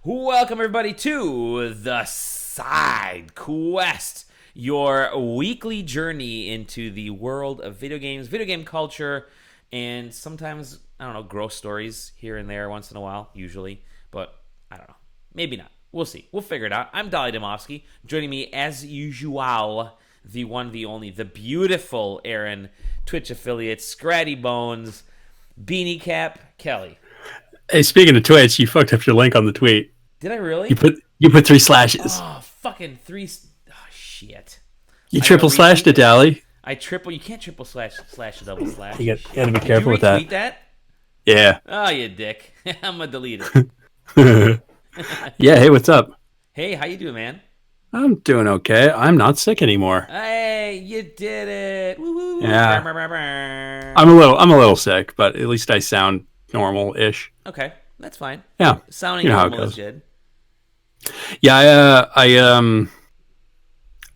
Welcome, everybody, to the SideQuest, your weekly journey into the world of video games, video game culture, and sometimes, I don't know, gross stories here and there once in a while, usually. But, I don't know. Maybe not. We'll see. We'll figure it out. I'm Dali Demofsky. Joining me, as usual, the one, the only, the beautiful Erron, Twitch affiliate, Scratty Bones, Beanie Cap, Kelly. Hey, speaking of Twitch, you fucked up your link on the tweet. Did I really? You put 3 slashes. Oh, fucking three. Oh, shit. You triple slashed it, Dali. You can't triple slash a double slash. You gotta be careful with that. Did you retweet that? Yeah. Oh, you dick. I'm gonna delete it. Yeah, hey, what's up? Hey, how you doing, man? I'm doing okay. I'm not sick anymore. Hey, you did it. Woo-hoo. Yeah. Brr, brr, brr. I'm a little sick, but at least I sound normal-ish. Okay, that's fine. Yeah. Sounding You know how it normal is goes. good. Yeah, I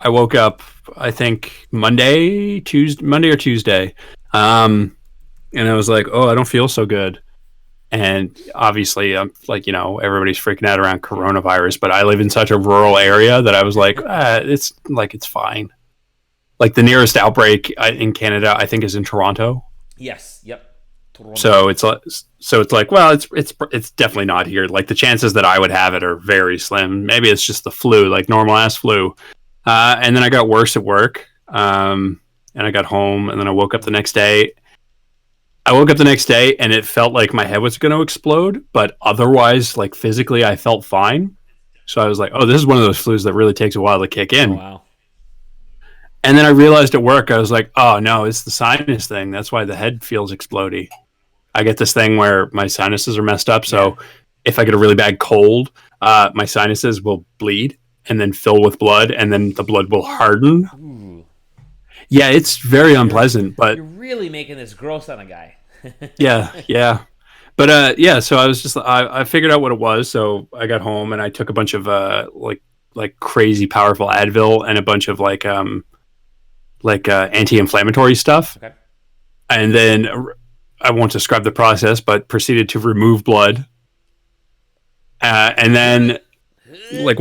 woke up, I think Monday or Tuesday. And I was like, "Oh, I don't feel so good." And obviously, I'm like, everybody's freaking out around coronavirus, but I live in such a rural area that I was like, it's fine. Like the nearest outbreak in Canada, I think, is in Toronto. Yes. Yep. Toronto. So it's like, well, it's definitely not here. Like the chances that I would have it are very slim. Maybe it's just the flu, like normal ass flu. And then I got worse at work. And I got home, and then I woke up the next day. And it felt like my head was going to explode, but otherwise, like physically, I felt fine. So I was like, oh, this is one of those flus that really takes a while to kick in. Oh, wow. And then I realized at work, I was like, oh, no, it's the sinus thing. That's why the head feels explodey. I get this thing where my sinuses are messed up. So if I get a really bad cold, my sinuses will bleed and then fill with blood, and then the blood will harden. Ooh. Yeah, it's very unpleasant, but You're really making this gross on a guy. yeah. But so I was just I figured out what it was. So I got home and I took a bunch of like crazy powerful Advil and a bunch of like anti-inflammatory stuff. Okay. And then I won't describe the process, but proceeded to remove blood. And then like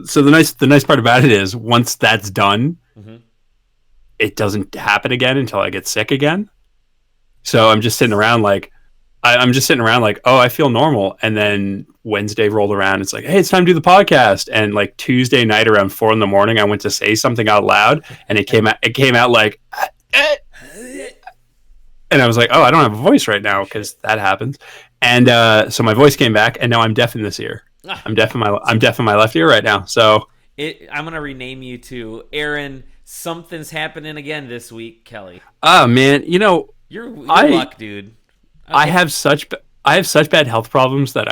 so the nice part about it is once that's done, it doesn't happen again until I get sick again. So I'm just sitting around like, oh, I feel normal. And then Wednesday rolled around. It's like, hey, it's time to do the podcast. And like Tuesday night around 4 a.m, I went to say something out loud, and it came out like, and I was like, oh, I don't have a voice right now because that happens. And so my voice came back, and now I'm deaf in this ear. I'm deaf in my left ear right now. So I'm gonna rename you to Erron. Something's happening again this week, Kelly. Oh man, You're luck, dude. Okay. I have such bad health problems that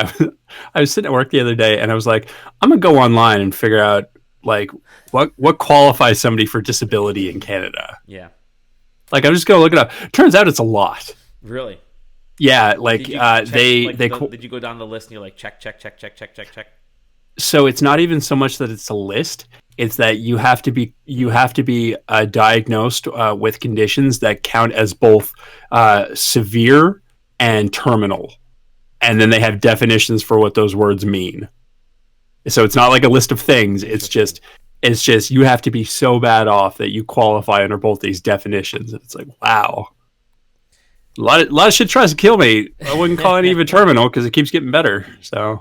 I was sitting at work the other day, and I was like, I'm gonna go online and figure out like what qualifies somebody for disability in Canada. Yeah. Like I'm just gonna look it up. Turns out it's a lot. Really? Yeah. Like Did you check, they did you go down the list and you're like check. So it's not even so much that it's a list. It's that you have to be diagnosed with conditions that count as both severe and terminal, and then they have definitions for what those words mean. So it's not like a list of things. It's just you have to be so bad off that you qualify under both these definitions. It's like, wow, a lot of shit tries to kill me. I wouldn't call it even terminal because it keeps getting better. So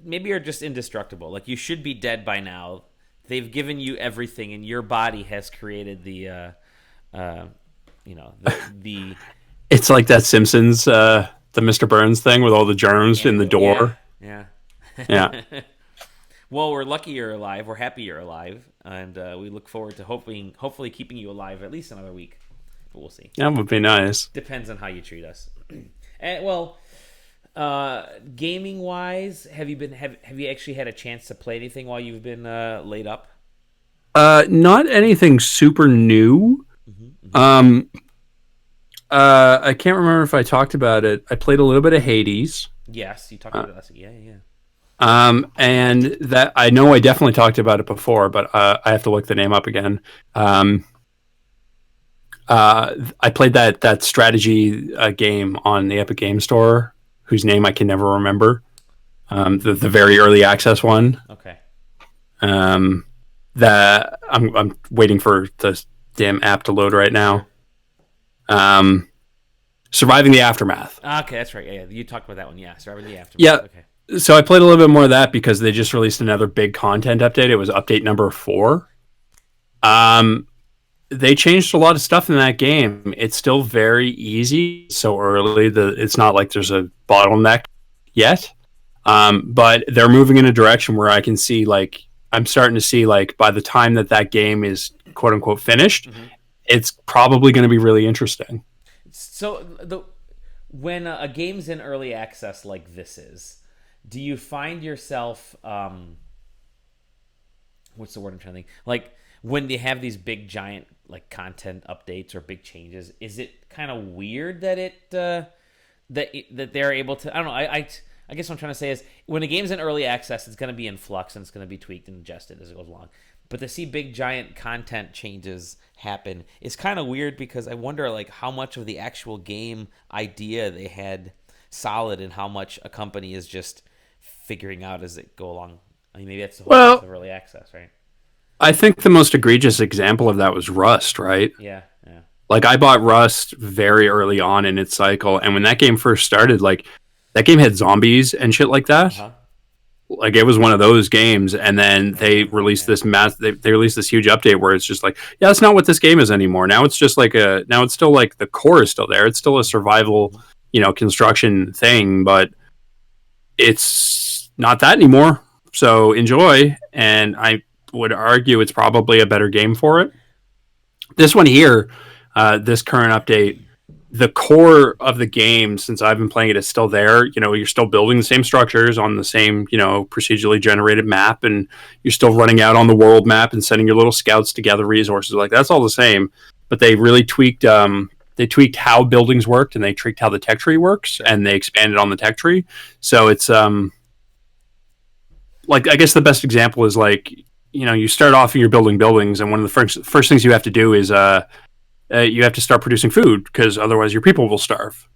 maybe you're just indestructible. Like you should be dead by now. They've given you everything, and your body has created the It's like that Simpsons, the Mr. Burns thing with all the germs in the door. Yeah. Yeah. Well, we're lucky you're alive. We're happy you're alive, and we look forward to hopefully keeping you alive at least another week. But we'll see. That would be nice. Depends on how you treat us. And gaming wise, have you actually had a chance to play anything while you've been laid up? Not anything super new. I can't remember if I talked about it. I played a little bit of Hades. Yes, you talked about it. Yeah. And that I know I definitely talked about it before, but I have to look the name up again. I played that strategy game on the Epic Game Store, whose name I can never remember. the very early access one. Okay. Um, that I'm waiting for the damn app to load right Sure. now. Um, Surviving the Aftermath. Okay, that's right. Yeah, you talked about that one. Yeah, Surviving the Aftermath. Yeah. Okay. So I played a little bit more of that because they just released another big content update. It was update number 4. Um, they changed a lot of stuff in that game. It's still very easy. So early, it's not like there's a bottleneck yet. But they're moving in a direction where I can see like I'm starting to see like by the time that game is quote unquote finished, Mm-hmm. it's probably going to be really interesting. So when a game's in early access like this is, do you find yourself what's the word I'm trying to think? Like when they have these big giant like content updates or big changes, is it kind of weird that that they're able to? I don't know. I guess what I'm trying to say is when a game's in early access, it's going to be in flux and it's going to be tweaked and adjusted as it goes along. But to see big giant content changes happen is kind of weird because I wonder like how much of the actual game idea they had solid and how much a company is just figuring out as it go along. I mean, maybe that's the whole purpose Well, of early access, right? I think the most egregious example of that was Rust, right? Yeah, yeah. Like I bought Rust very early on in its cycle, and when that game first started, like that game had zombies and shit like Uh that. huh. Like it was one of those games, and then I they remember. released Yeah. this they released this huge update where it's just like, yeah, that's not what this game is anymore. Now it's just like now it's still like the core is still there. It's still a survival, Mm-hmm. construction thing, but it's not that anymore. So enjoy, and I would argue it's probably a better game for it. This one here, this current update, the core of the game, since I've been playing it, is still there. You're still building the same structures on the same, procedurally generated map, and you're still running out on the world map and sending your little scouts to gather resources. Like that's all the same, but they really tweaked. They tweaked how buildings worked, and they tweaked how the tech tree works, Sure. and they expanded on the tech tree. So it's like I guess the best example is like you start off and you're building buildings, and one of the first things you have to do is you have to start producing food because otherwise your people will starve.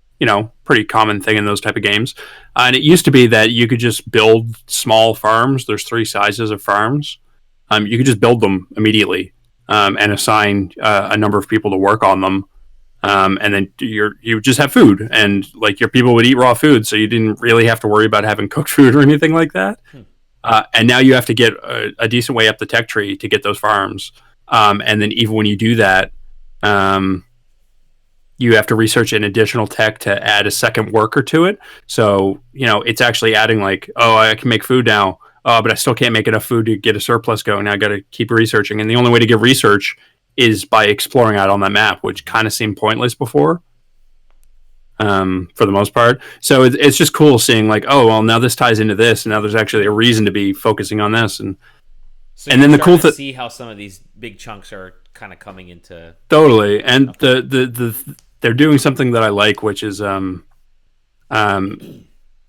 Pretty common thing in those type of games. And it used to be that you could just build small farms. There's 3 sizes of farms. You could just build them immediately and assign a number of people to work on them. And then you just have food, and like your people would eat raw food, so you didn't really have to worry about having cooked food or anything like that. Hmm. And now you have to get a decent way up the tech tree to get those farms. And then even when you do that, um, you have to research an additional tech to add a second worker to it. So, it's actually adding like, oh, I can make food now, but I still can't make enough food to get a surplus going. Now I got to keep researching. And the only way to get research is by exploring out on that map, which kind of seemed pointless before. For the most part. So it's just cool seeing like, oh, well, now this ties into this, and now there's actually a reason to be focusing on this. And So and you're then the cool starting to thing, see how some of these big chunks are kind of coming into. totally, and Okay. they're doing something that I like, which is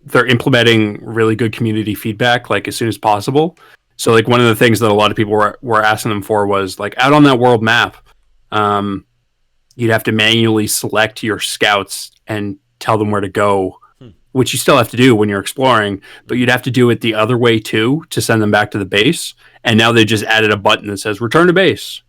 they're implementing really good community feedback like as soon as possible. So like one of the things that a lot of people were asking them for was like out on that world map, um, you'd have to manually select your scouts and tell them where to go, Hmm. which you still have to do when you're exploring, but you'd have to do it the other way too to send them back to the base. And now they just added a button that says return to base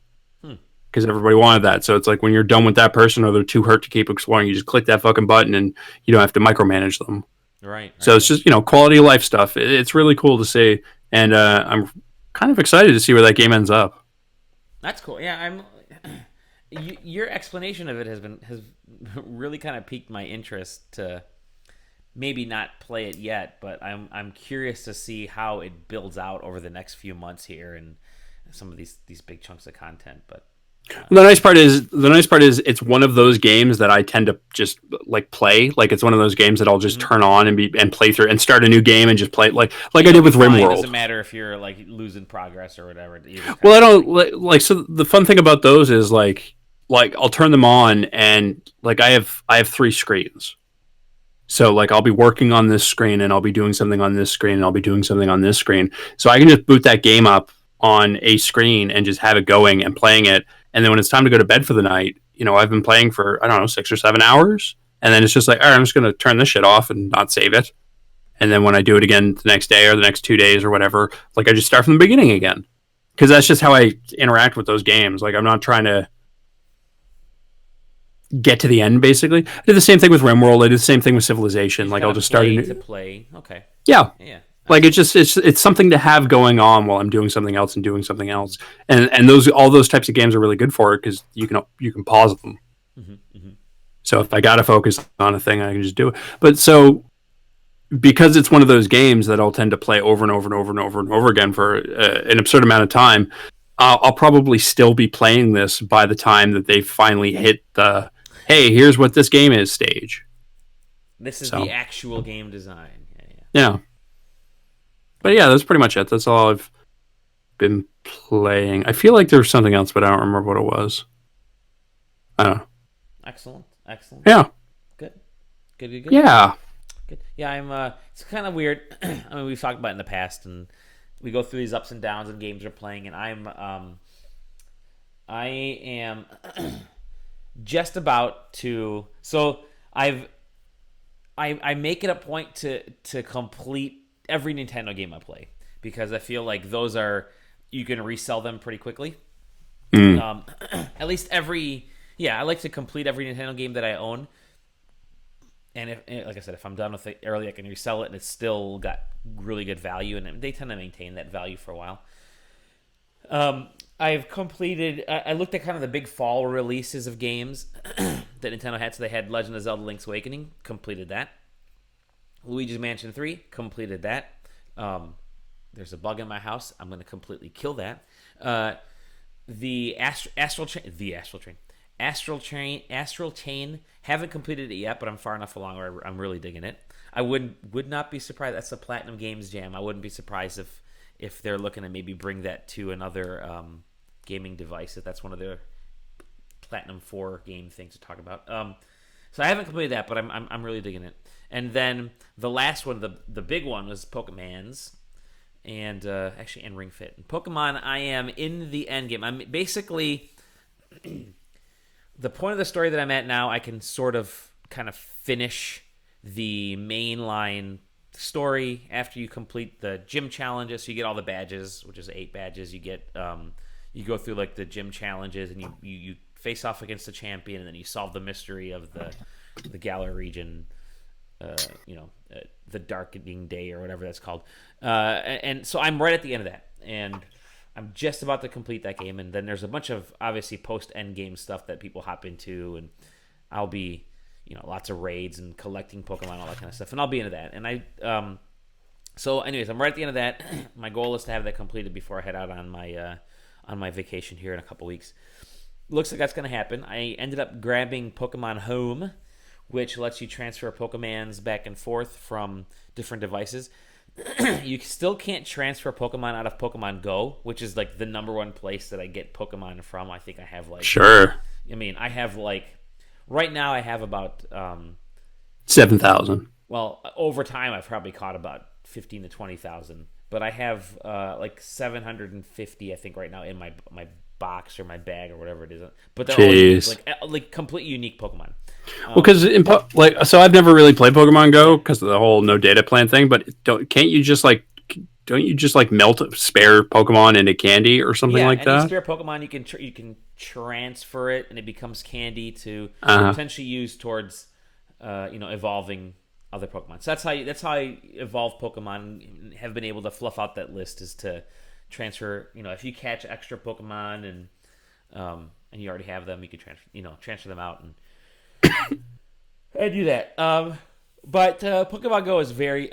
Hmm. because everybody wanted that. So it's like when you're done with that person or they're too hurt to keep exploring, you just click that fucking button and you don't have to micromanage them. Right. So Right. it's just, quality of life stuff. It's really cool to see. And I'm kind of excited to see where that game ends up. That's cool. Yeah, I'm. Your explanation of it has really kind of piqued my interest to maybe not play it yet, but I'm curious to see how it builds out over the next few months here and some of these big chunks of content. But The nice part is it's one of those games that I tend to just like play. Like it's one of those games that I'll just Mhm. turn on and play through and start a new game and just play it like I It'll did be with fine. It doesn't RimWorld. matter if you're like losing progress or whatever. You just Well, I kinda don't like so the fun thing about those is like I'll turn them on and like I have 3 screens. So like I'll be working on this screen and I'll be doing something on this screen and I'll be doing something on this screen. So I can just boot that game up on a screen and just have it going and playing it. And then when it's time to go to bed for the night, I've been playing for I don't know 6 or 7 hours, and then it's just like, all right, I'm just gonna turn this shit off and not save it. And then when I do it again the next day or the next 2 days or whatever, like I just start from the beginning again. Because that's just how I interact with those games. Like I'm not trying to get to the end. Basically, I did the same thing with RimWorld. I did the same thing with You Civilization. just Like kind I'll of just start a play to new. play. Okay. Yeah, Yeah. like Excellent. it's something to have going on while I'm doing something else and doing something else. And those all those types of games are really good for it because you can pause them. Hmm. Hmm. So if I got to focus on a thing, I can just do it. But so because it's one of those games that I'll tend to play over and over and over and over and over again for an absurd amount of time, I'll probably still be playing this by the time that they finally hit the "Hey, here's what this game is" stage. This is the So actual game design. Yeah, yeah. yeah, but yeah, that's pretty much it. That's all I've been playing. I feel like there was something else, but I don't remember what it was. I don't know. Excellent. Excellent. Yeah, Good. Good. Good. Good. yeah, Good. Yeah, I'm. It's kind of weird. I mean, we've talked about it in the past, and we go through these ups and downs in games we're playing, and I am just about to. So I make it a point to complete every Nintendo game I play because I feel like those are you can resell them pretty quickly. Um, at least every I like to complete every Nintendo game that I own. And if, like I said, if I'm done with it early, I can resell it, and it's still got really good value, and they tend to maintain that value for a while. I've completed. I looked at kind of the big fall releases of games that Nintendo had. So they had Legend of Zelda: Link's Awakening, completed that. Luigi's Mansion 3, completed that. There's a bug in my house. I'm going to completely kill that. The Astral Chain. Haven't completed it yet, but I'm far enough along where I'm really digging it. I would not be surprised. That's a Platinum Games jam. I wouldn't be surprised if they're looking to maybe bring that to another gaming device. If that's one of their Platinum 4 game things to talk about. So I haven't completed that, but I'm really digging it. And then the last one, the big one, was Pokemon's. And actually, and Ring Fit. And Pokemon, I am in the end game. I'm basically the point of the story that I'm at now. I can sort of kind of finish the mainline story after you complete the gym challenges. So you get all the badges, which is 8 badges. You get you go through like the gym challenges, and you face off against the champion, and then you solve the mystery of the Galar region. The Darkening Day or whatever that's called. And so I'm right at the end of that. And I'm just about to complete that game. And then there's a bunch of, obviously, post-end game stuff that people hop into. And I'll be, lots of raids and collecting Pokemon, all that kind of stuff. And I'll be into that. And so anyways, I'm right at the end of that. My goal is to have that completed before I head out on my vacation here in a couple weeks. Looks like that's going to happen. I ended up grabbing Pokemon Home, which lets you transfer Pokemons back and forth from different devices. You still can't transfer Pokemon out of Pokemon Go, which is like the number one place that I get Pokemon from. I think I have sure. I have right now I have about 7,000. Well, over time I've probably caught about 15 to 20,000, but I have 750 I think right now in my box or my bag or whatever it is. But they're all like completely unique Pokemon. Well, because so I've never really played Pokemon Go because of the whole no data plan thing. But don't you just melt spare Pokemon into candy or something like that? Yeah, spare Pokemon you can transfer it and it becomes candy to potentially use towards evolving other Pokemon. So that's how I evolve Pokemon and have been able to fluff out that list is to transfer. If you catch extra Pokemon and you already have them, you can transfer them out and. I do that. But Pokemon Go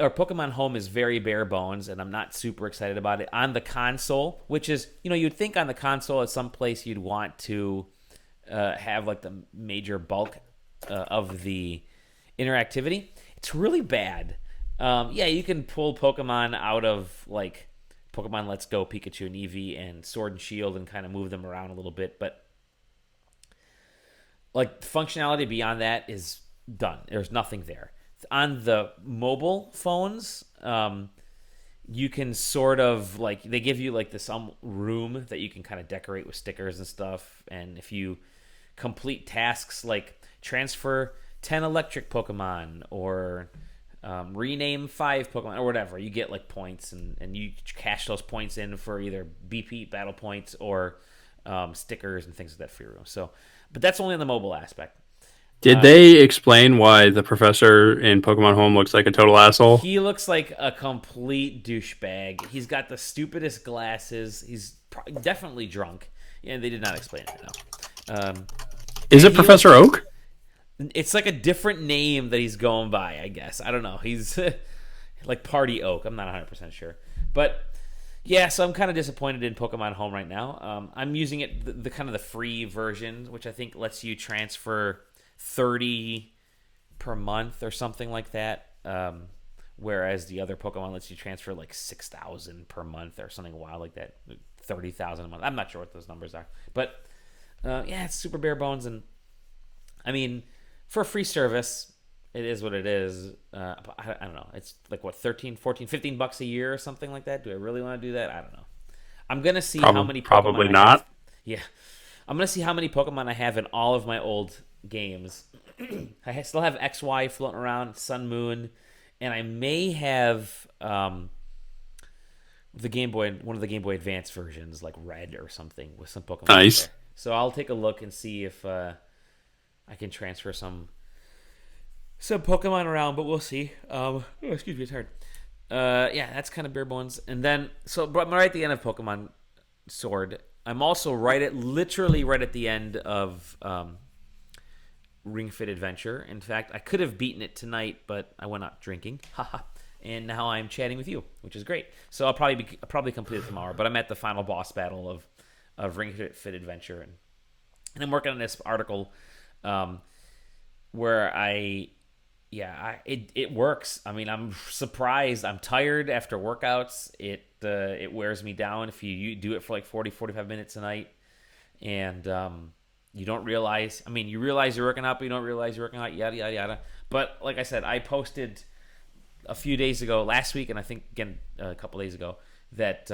Pokemon Home is very bare bones, and I'm not super excited about it on the console. Which is, you'd think on the console at some place you'd want to have like the major bulk of the interactivity. It's really bad. You can pull Pokemon out of like Pokemon Let's Go, Pikachu and Eevee, and Sword and Shield, and kind of move them around a little bit, but like functionality beyond that is done. There's nothing there. On the mobile phones, you can sort of they give you like this room that you can kind of decorate with stickers and stuff. And if you complete tasks like transfer 10 electric Pokemon or rename 5 Pokemon or whatever. You get like points, and you cash those points in for either BP battle points or stickers and things like that for your room. So, but that's only on the mobile aspect. Did they explain why the professor in Pokemon Home looks like a total asshole? He looks like a complete douchebag. He's got the stupidest glasses. He's definitely drunk. Yeah, they did not explain it, no. Is it Professor Oak? It's like a different name that he's going by, I guess. I don't know. He's like Party Oak. I'm not 100% sure. But yeah, so I'm kind of disappointed in Pokemon Home right now. I'm using it the kind of the free version, which I think lets you transfer 30 per month or something like that. Whereas the other Pokemon lets you transfer like 6,000 per month or something wild like that. 30,000 a month. I'm not sure what those numbers are. But yeah, it's super bare bones. And I mean, for a free service, it is what it is. I don't know. It's like what, 13, 14, 15 bucks a year or something like that. Do I really want to do that? I don't know. I'm going to see how many Pokemon probably not. Yeah. I'm going to see how many Pokemon I have in all of my old games. I still have XY floating around, Sun, Moon, and I may have the Game Boy, one of the Game Boy Advance versions, like Red or something, with some Pokemon. Nice. There. So I'll take a look and see if I can transfer some Pokemon around, but we'll see. Excuse me, it's hard. Yeah, that's kind of bare bones. And then, but I'm right at the end of Pokemon Sword. I'm also literally right at the end of Ring Fit Adventure. In fact, I could have beaten it tonight, but I went out drinking. Haha. And now I'm chatting with you, which is great. So I'll probably complete it tomorrow. But I'm at the final boss battle of Ring Fit Adventure, and I'm working on this article where it works. I mean, I'm surprised. I'm tired after workouts. It wears me down if you do it for like 40, 45 minutes a night, and you don't realize. I mean, you realize you're working out, but you don't realize you're working out. Yada yada yada. But like I said, I posted a few days ago, last week, and I think again a couple days ago, that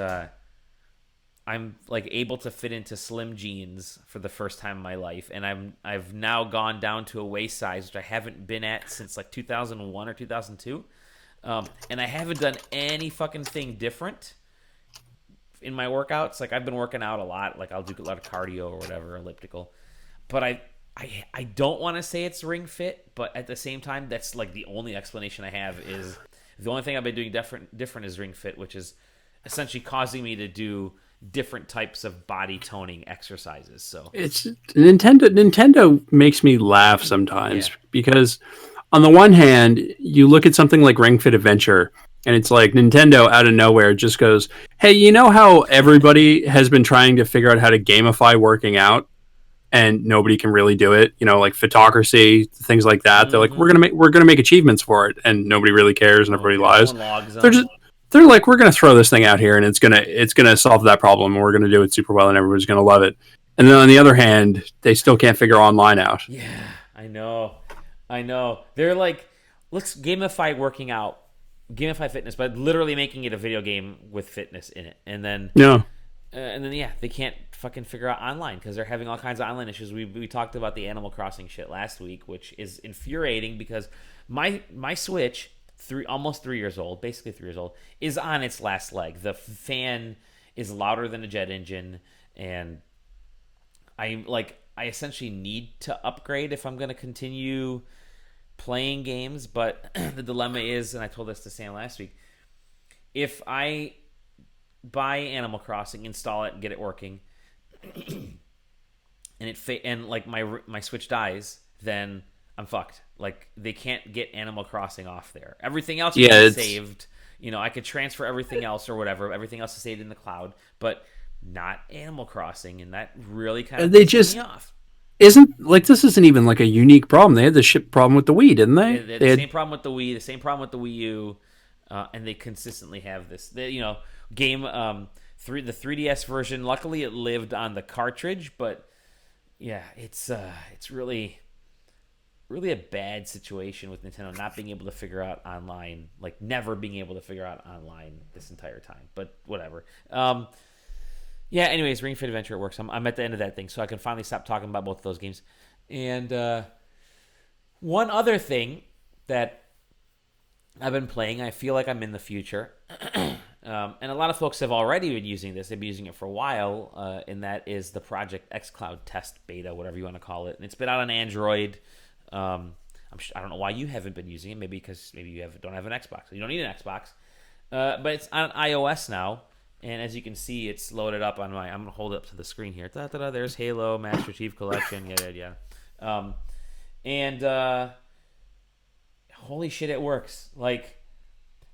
I'm like able to fit into slim jeans for the first time in my life, and I've now gone down to a waist size which I haven't been at since like 2001 or 2002, and I haven't done any fucking thing different in my workouts. Like I've been working out a lot, like I'll do a lot of cardio or whatever, elliptical, but I don't want to say it's Ring Fit, but at the same time, that's like the only explanation I have is the only thing I've been doing different is Ring Fit, which is essentially causing me to do different types of body toning exercises. So it's Nintendo makes me laugh sometimes because on the one hand, you look at something like Ring Fit Adventure and it's like Nintendo out of nowhere just goes, "Hey, you know how everybody has been trying to figure out how to gamify working out and nobody can really do it, you know, like Photocracy, things like that." Mm-hmm. They're like, we're gonna make achievements for it, and nobody really cares, and everybody lies. They're like, we're gonna throw this thing out here, and it's gonna solve that problem, and we're gonna do it super well, and everybody's gonna love it. And then on the other hand, they still can't figure online out. Yeah, I know. They're like, let's gamify working out, gamify fitness, but literally making it a video game with fitness in it, and then they can't fucking figure out online because they're having all kinds of online issues. We talked about the Animal Crossing shit last week, which is infuriating because my Switch, almost 3 years old, basically 3 years old, is on its last leg. The fan is louder than a jet engine, and I essentially need to upgrade if I'm going to continue playing games. But the dilemma is, and I told this to Sam last week, if I buy Animal Crossing, install it, and get it working, and like my Switch dies, then I'm fucked. Like they can't get Animal Crossing off there. Everything else is saved. You know, I could transfer everything else or whatever. Everything else is saved in the cloud, but not Animal Crossing, and that really kind of pisses me off. This isn't even like a unique problem. They had the ship problem with the Wii, didn't they? They had the same problem with the Wii, the same problem with the Wii U, and they consistently have this. Game the 3DS version. Luckily, it lived on the cartridge, but yeah, it's really a bad situation with Nintendo not being able to figure out online, like never being able to figure out online this entire time. But whatever. Anyways, Ring Fit Adventure, it works. I'm at the end of that thing, so I can finally stop talking about both of those games. And one other thing that I've been playing. I feel like I'm in the future. And a lot of folks have already been using this. They've been using it for a while, and that is the Project xCloud test beta, whatever you want to call it. And it's been out on Android. I don't know why you haven't been using it. Maybe because don't have an Xbox. You don't need an Xbox. But it's on iOS now. And as you can see, it's loaded up on my... I'm going to hold it up to the screen here. Da-da-da, there's Halo, Master Chief Collection, yeah. Holy shit, it works. Like,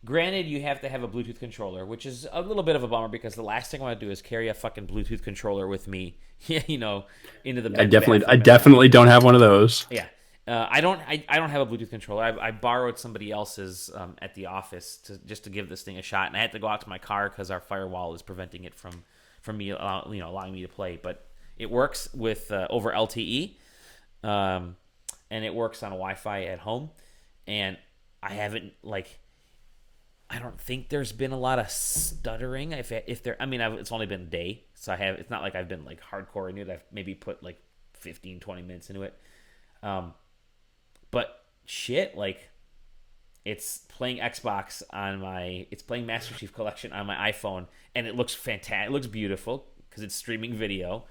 granted, you have to have a Bluetooth controller, which is a little bit of a bummer because the last thing I want to do is carry a fucking Bluetooth controller with me, into the I bathroom. definitely don't have one of those. Yeah. I don't have a Bluetooth controller. I borrowed somebody else's at the office just to give this thing a shot, and I had to go out to my car because our firewall is preventing it from me, allowing me to play. But it works with over LTE, and it works on Wi-Fi at home. And I don't think there's been a lot of stuttering. It's only been a day, so it's not like I've been like hardcore into it. I've maybe put like 15, 20 minutes into it. But shit, like, it's playing it's playing Master Chief Collection on my iPhone, and it looks fantastic. It looks beautiful because it's streaming video.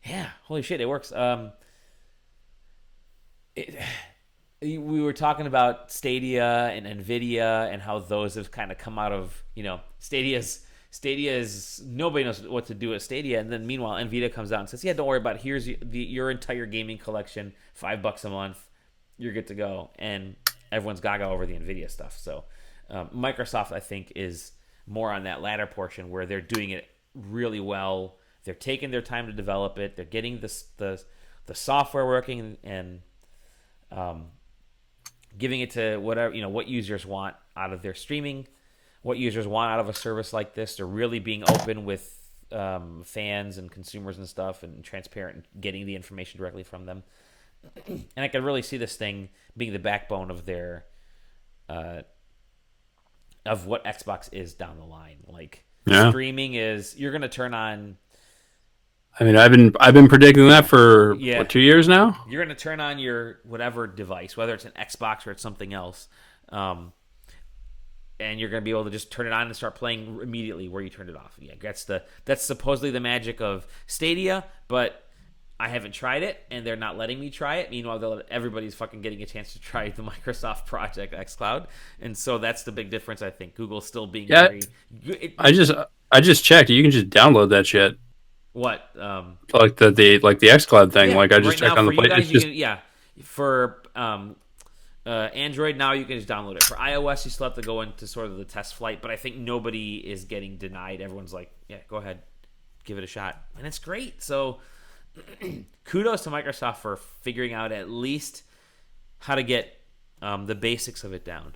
Yeah, holy shit, it works. We were talking about Stadia and Nvidia and how those have kind of come out of, Stadia's nobody knows what to do with Stadia, and then meanwhile Nvidia comes out and says, yeah, don't worry about it. Here's your entire gaming collection, $5 a month, you're good to go. And everyone's gaga over the Nvidia stuff. So Microsoft, I think, is more on that latter portion where they're doing it really well. They're taking their time to develop it. They're getting the software working and giving it to whatever, what users want out of their streaming, what users want out of a service like this. They're really being open with fans and consumers and stuff, and transparent, and getting the information directly from them. And I can really see this thing being the backbone of their of what Xbox is down the line. Like, streaming is, you're going to turn on. I mean, I've been predicting that for 2 years now. You're going to turn on your whatever device, whether it's an Xbox or it's something else, and you're going to be able to just turn it on and start playing immediately where you turned it off. Yeah, that's supposedly the magic of Stadia, but I haven't tried it, and they're not letting me try it. Meanwhile, everybody's fucking getting a chance to try the Microsoft Project xCloud, and so that's the big difference. I think Google's still being very. I just checked. You can just download that shit. What? Like the xCloud thing. Like, I just checked on the play. For Android now you can just download it. For iOS you still have to go into sort of the test flight, but I think nobody is getting denied. Everyone's like, yeah, go ahead, give it a shot, and it's great. So kudos to Microsoft for figuring out at least how to get the basics of it down.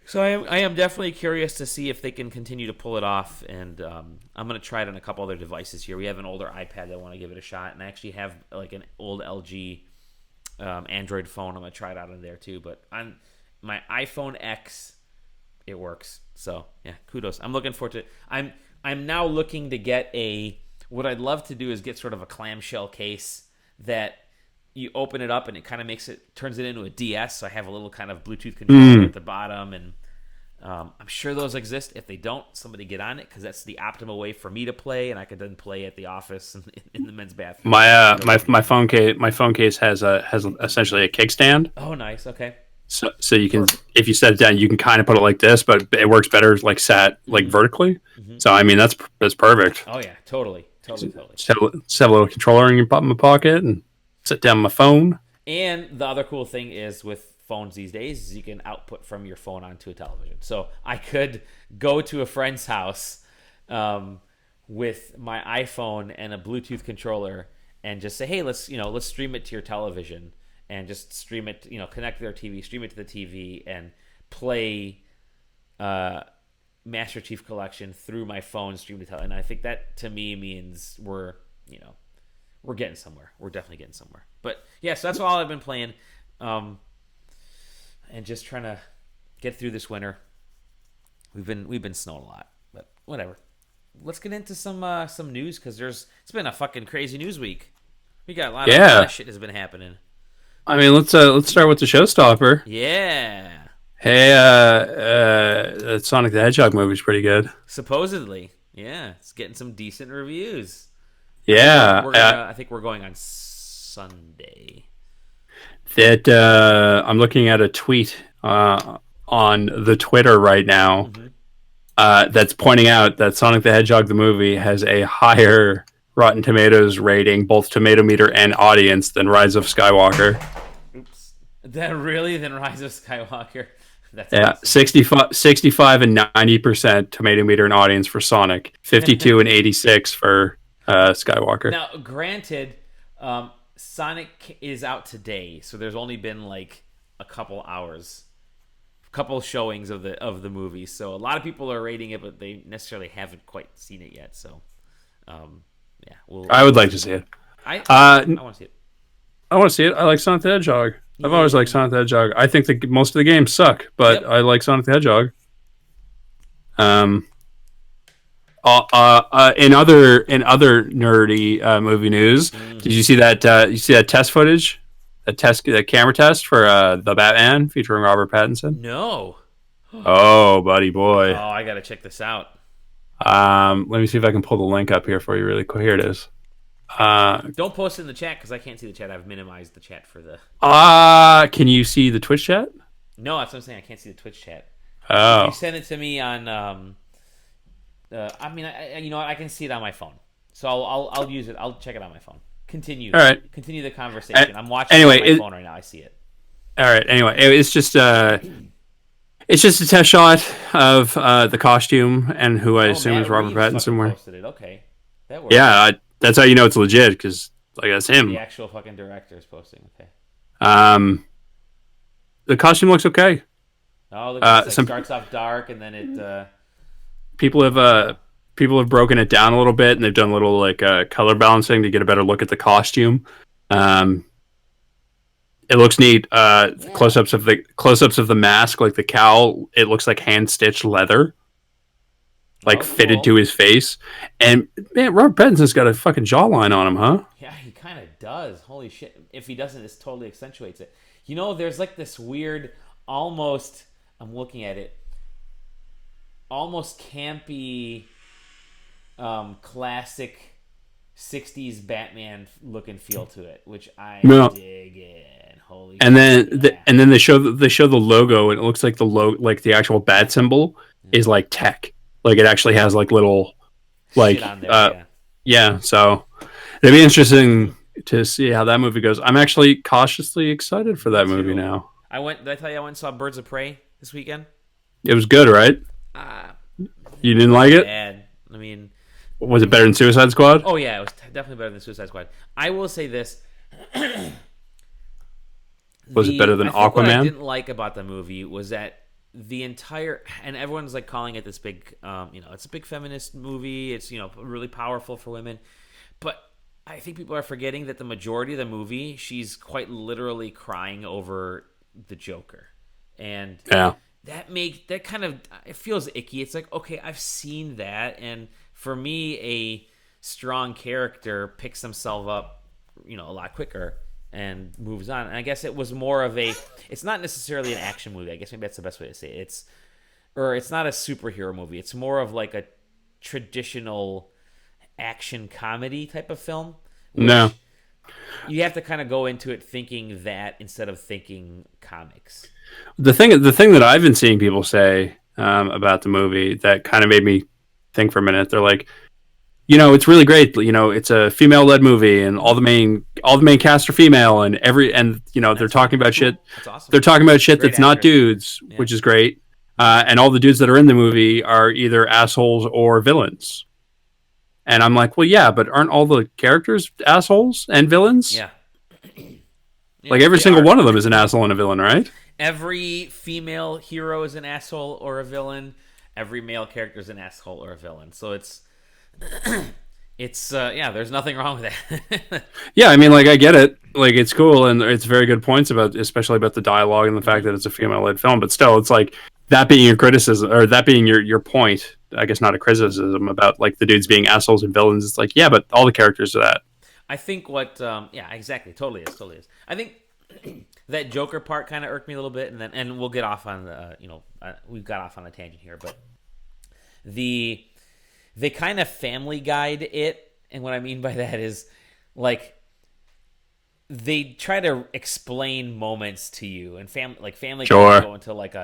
So I am definitely curious to see if they can continue to pull it off, and I'm going to try it on a couple other devices here. We have an older iPad that I want to give it a shot, and I actually have like an old LG Android phone. I'm going to try it out on there too, but on my iPhone X, it works. So yeah, kudos. I'm looking forward to it. I'm now looking to get what I'd love to do is get sort of a clamshell case that you open it up and it kind of turns it into a DS. So I have a little kind of Bluetooth controller at the bottom, and I'm sure those exist. If they don't, somebody get on it, because that's the optimal way for me to play, and I could then play at the office and in the men's bathroom. My phone case has essentially a kickstand. Oh, nice. Okay. So you can, if you set it down, you can kind of put it like this, but it works better like sat like vertically. Mm-hmm. So I mean that's perfect. Oh yeah, totally. Just have a little controller in my pocket and sit down my phone. And the other cool thing is with phones these days is you can output from your phone onto a television. So I could go to a friend's house with my iPhone and a Bluetooth controller and just say, hey, let's stream it to your television, and just stream it, connect their TV, stream it to the TV, and play Master Chief Collection through my phone, stream to television. And I think that to me means we're getting somewhere. We're definitely getting somewhere. But yeah, so that's all I've been playing, and just trying to get through this winter. We've been snowing a lot, but whatever. Let's get into some news, because it's been a fucking crazy news week. We got a lot of shit has been happening. I mean, let's start with the showstopper. Yeah. Hey, that Sonic the Hedgehog movie's pretty good. Supposedly, yeah, it's getting some decent reviews. I think we're Yeah, we're gonna. I think we're going on Sunday. that I'm looking at a tweet on the Twitter right now Hmm. that's pointing out that Sonic the Hedgehog the movie has a higher Rotten Tomatoes rating, both tomato meter and audience, than Rise of Skywalker. Oops. That really than Rise of Skywalker. That's Yeah, awesome. 65 and 90% tomato meter and audience for Sonic, 52 and 86 for Skywalker. Now, granted, Sonic is out today, so there's only been like a couple hours, a couple showings of the movie. So a lot of people are rating it, but they necessarily haven't quite seen it yet. So, yeah, I would like to see it. I want to see it. I want to see it. I like Sonic the Hedgehog. I've always liked Yeah. Sonic the Hedgehog. I think that most of the games suck, but Yep. I like Sonic the Hedgehog. Um, in other nerdy movie news, did Hmm. you see that? You see that test footage, that camera test for the Batman featuring Robert Pattinson? No. Oh, buddy Oh, boy. I gotta check this out. Let me see if I can pull the link up here for you really quick. Here it is. Uh, Don't post it in the chat because I can't see the chat. I've minimized the chat for the. can you see the Twitch chat? No, that's what I'm saying. I can't see the Twitch chat. If you Oh, send it to me on, I mean, you know what? I can see it on my phone, so I'll use it. I'll check it on my phone. Continue, all right. continue the Uh, conversation. I'm watching it on anyway, my phone right now. I see it. all right. Anyway, it's just a test shot of the costume and who I Oh, assume is Matt Robert Reeves fucking Pattinson. Where, posted it. Okay, that yeah, works. that's how you know it's legit because like that's The him. actual fucking director is posting. Okay. Um, the costume looks okay. Oh, look at this. Like Some starts off dark and then it. people have people have broken it down a little bit and they've done a little like color balancing to get a better look at the costume. Um, it looks neat. Yeah. Close ups of the mask, like the cowl. It looks like hand stitched leather, like Oh, fitted to cool. his face. And man, Robert Pattinson's got a fucking jawline on him, huh? Yeah, he kind of does. Holy shit. If he doesn't, this totally accentuates it. You know, there's like this weird, almost, I'm looking at it, almost campy, classic 60s Batman look and feel to it, which I No. dig in. Holy shit. Yeah. And then they show the logo and it looks like the like the actual bat symbol is like tech. Like it actually has like little Shit like on there, yeah. yeah, so it'd be interesting to see how that movie goes. I'm actually cautiously excited for Me that movie too. now. Did I tell you I went and saw Birds of Prey this weekend? It was good, right? Ah, You didn't like it? bad. I mean, Was it better than Suicide Squad? oh yeah, it was definitely better than Suicide Squad. I will say this: Was it better than I think what I Aquaman? didn't like about the movie was that the entire and everyone's like calling it this big, it's a big feminist movie. It's really powerful for women, but I think people are forgetting that the majority of the movie, she's quite literally crying over the Joker, and Yeah. that kind of it feels icky. It's like, okay, I've seen that, and for me, a strong character picks himself up, a lot quicker and moves on. And I guess it was more of a. It's not necessarily an action movie. I guess maybe that's the best way to say it. It's not a superhero movie. It's more of like a traditional action comedy type of film, No. which you have to kind of go into it thinking that instead of thinking comics. The thing that I've been seeing people say about the movie that kind of made me think for a minute. They're like, it's really great. It's a female led movie, and all the main cast are female, and they're That's talking about shit. cool. That's awesome. They're talking about shit Great that's not actress. dudes, Yeah. which is great. And all the dudes that are in the movie are either assholes or villains. And I'm like, well, yeah, but aren't all the characters assholes and villains? Yeah. Like Yeah, every they single are. one of them is an asshole and a villain, right? Every female hero is an asshole or a villain. Every male character is an asshole or a villain. So yeah, there's nothing wrong with that. Yeah, I mean, like I get it. Like it's cool and it's very good points about, especially about the dialogue and the fact Mhm. that it's a female-led film. But still, it's like that being your criticism or that being your point. I guess not a criticism about like the dudes being assholes and villains. It's like yeah, but all the characters are that. I think yeah, exactly, totally is. I think That Joker part kind of irked me a little bit, and we'll get off on the we've got off on a tangent here, but they kind of Family Guide it, and what I mean by that is like they try to explain moments to you, and Family Guide go into like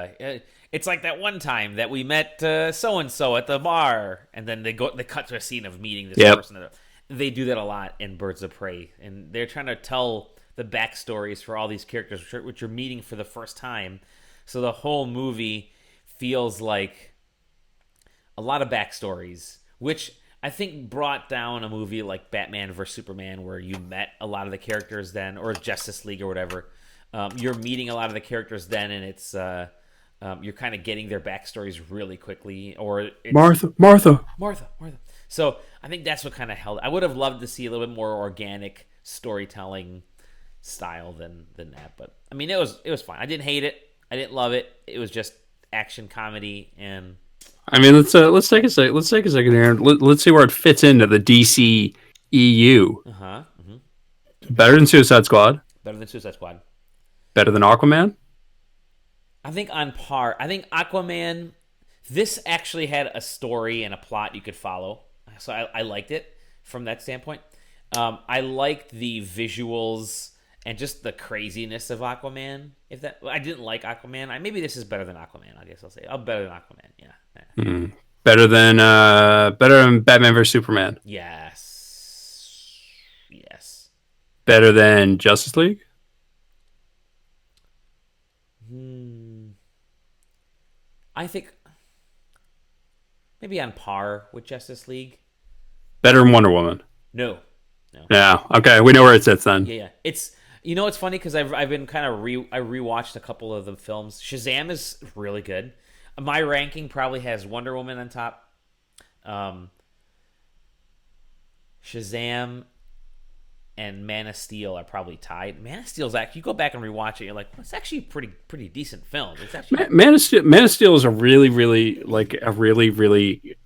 it's like that one time that we met so and so at the bar, and then they cut to a scene of meeting this person. They do that a lot in Birds of Prey, and they're trying to tell the backstories for all these characters, which you're meeting for the first time. So the whole movie feels like a lot of backstories, which I think brought down a movie like Batman vs. Superman, where you met a lot of the characters then, or Justice League or whatever. You're meeting a lot of the characters then, and it's you're kind of getting their backstories really quickly. Or it's, Martha. So I think that's what kind of held. I would have loved to see a little bit more organic storytelling style than that, but I mean it was fine. I didn't hate it. I didn't love it. It was just action comedy, and I mean let's take a second here. Let's see where it fits into the DC EU. Better than Suicide Squad. Better than Suicide Squad. Better than Aquaman. I think on par. I think Aquaman. This actually had a story and a plot you could follow, so I liked it from that standpoint. I liked the visuals and just the craziness of Aquaman. I didn't like Aquaman. Maybe this is better than Aquaman. I guess I'll say better than Aquaman. Yeah. Better than Batman vs Superman. Yes. Better than Justice League. I think maybe on par with Justice League. Better than Wonder Woman. No. Yeah. Okay. We know where it sits then. Yeah. It's it's funny because I've been kind of I rewatched a couple of the films. Shazam is really good. My ranking probably has Wonder Woman on top. Shazam and Man of Steel are probably tied. Man of Steel's actually, you go back and rewatch it, you're like, well, it's actually a pretty decent film. It's actually Man of Steel is a really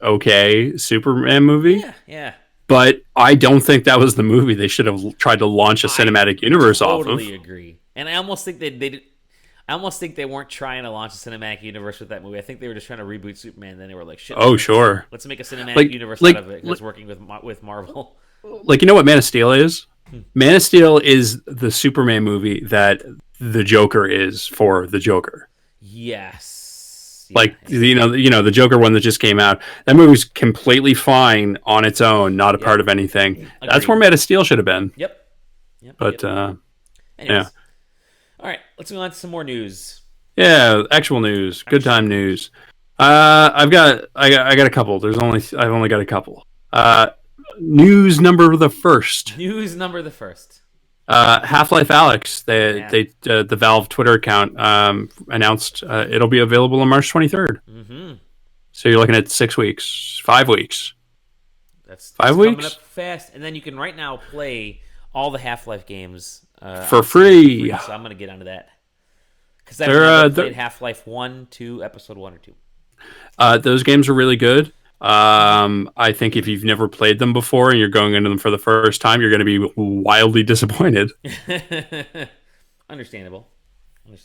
okay Superman movie. Yeah. But I don't think that was the movie they should have tried to launch a cinematic universe off of. I totally agree. And I almost think they weren't trying to launch a cinematic universe with that movie. I think they were just trying to reboot Superman, and then they were like, shit. Oh, sure. Let's make a cinematic universe out of it because working with Marvel. Like, you know what Man of Steel is? Man of Steel is the Superman movie that the Joker is for the Joker. Yes. Like, the Joker one that just came out. That movie's completely fine on its own, not a part of anything. Agreed. That's where Man of Steel should have been. Yep. But, Anyways. yeah. All right, let's move on to some more news. Yeah, actual news. Good time news. I got a couple. I've only got a couple. News number the first. Half-Life Alyx. The Valve Twitter account announced it'll be available on March 23rd. Mm-hmm. So you're looking at 6 weeks, 5 weeks. That's 5 weeks. Coming up fast, and then you can right now play all the Half-Life games for free. So I'm going to get onto that because I've played Half-Life 1, 2, Episode 1 or 2. Those games are really good. I think if you've never played them before and you're going into them for the first time, you're going to be wildly disappointed. Understandable.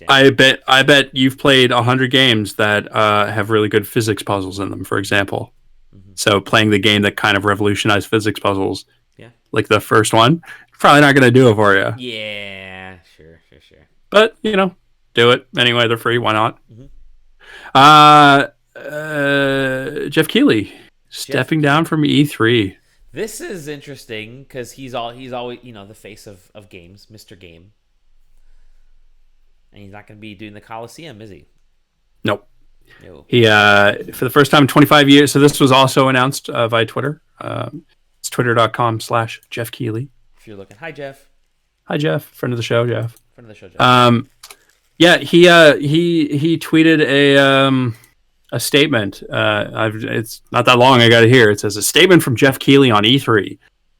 I bet you've played 100 games that have really good physics puzzles in them, for example. Mm-hmm. So playing the game that kind of revolutionized physics puzzles, like the first one, probably not going to do it for you. Yeah, sure. But, do it. Anyway, they're free. Why not? Mm-hmm. Jeff Keighley stepping down from E3. This is interesting because he's always the face of games, Mr. Game, and he's not going to be doing the Coliseum, is he? Nope. No. He for the first time in 25 years. So this was also announced via Twitter. It's twitter.com/Jeff Keighley. If you're looking, hi Jeff. Friend of the show, Jeff. Yeah, he tweeted a statement. It's not that long. I got it here. It says, a statement from Jeff Keighley on E3.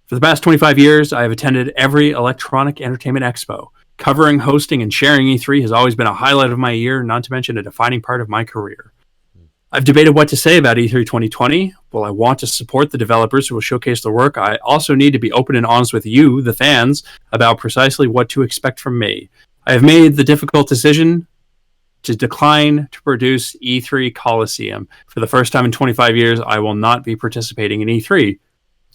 For the past 25 years, I have attended every electronic entertainment expo. Covering, hosting, and sharing E3 has always been a highlight of my year, not to mention a defining part of my career. I've debated what to say about E3 2020. While I want to support the developers who will showcase their work, I also need to be open and honest with you, the fans, about precisely what to expect from me. I have made the difficult decision to decline to produce E3 Coliseum. For the first time in 25 years, I will not be participating in E3.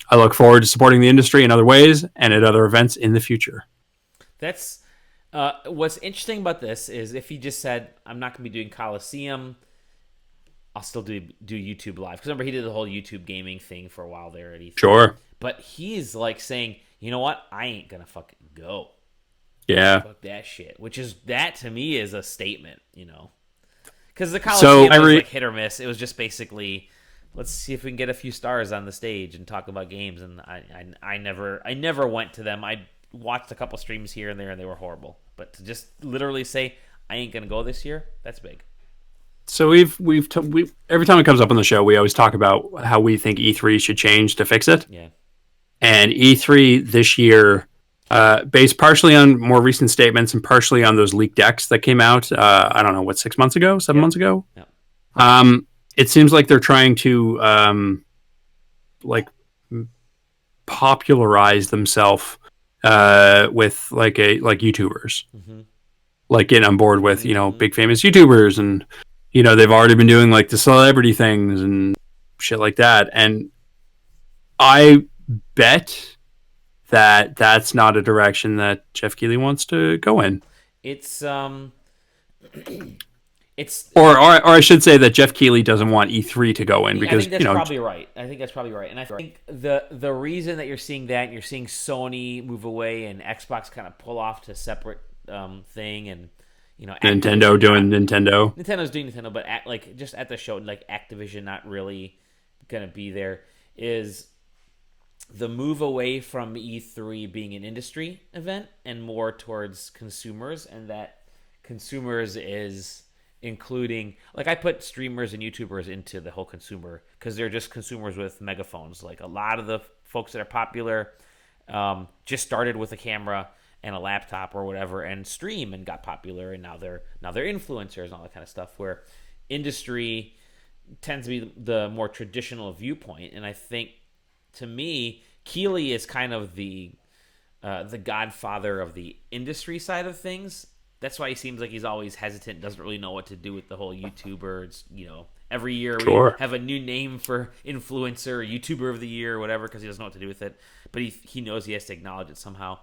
I look forward to supporting the industry in other ways and at other events in the future. That's what's interesting about this is if he just said, I'm not going to be doing Coliseum, I'll still do YouTube Live. Because remember, he did the whole YouTube gaming thing for a while there at E3. Sure. But he's like saying, you know what? I ain't going to fucking go. Yeah. Fuck that shit. Which is, that to me is a statement, you know. Because the Coliseum was like hit or miss. It was just basically, let's see if we can get a few stars on the stage and talk about games. And I never went to them. I watched a couple streams here and there, and they were horrible. But to just literally say, I ain't going to go this year, that's big. So we every time it comes up on the show, we always talk about how we think E3 should change to fix it. Yeah. And E3 this year, based partially on more recent statements and partially on those leaked decks that came out, I don't know, what, 6 months ago, 7 months ago? Yeah. It seems like they're trying to like popularize themselves with like YouTubers. Mm-hmm. Like getting on board with, you know, big famous YouTubers, and you know, they've already been doing like the celebrity things and shit like that. And I bet that that's not a direction that Jeff Keighley wants to go in. It's or I should say that Jeff Keighley doesn't want E3 to go in, because I think that's probably right. I think that's probably right. And I think the reason that you're seeing that, and you're seeing Sony move away and Xbox kind of pull off to separate thing, and you know, Nintendo doing Nintendo. Nintendo's doing Nintendo, but like just at the show, like Activision not really gonna be there, is the move away from E3 being an industry event and more towards consumers, and that consumers is including, like, I put streamers and YouTubers into the whole consumer because they're just consumers with megaphones. Like a lot of the folks that are popular just started with a camera and a laptop or whatever and stream and got popular, and now they're influencers and all that kind of stuff, where industry tends to be the more traditional viewpoint. And I think, to me, Keighley is kind of the godfather of the industry side of things. That's why he seems like he's always hesitant, doesn't really know what to do with the whole YouTuber. It's, you know, every year we have a new name for influencer, YouTuber of the year, or whatever, because he doesn't know what to do with it. But he knows he has to acknowledge it somehow.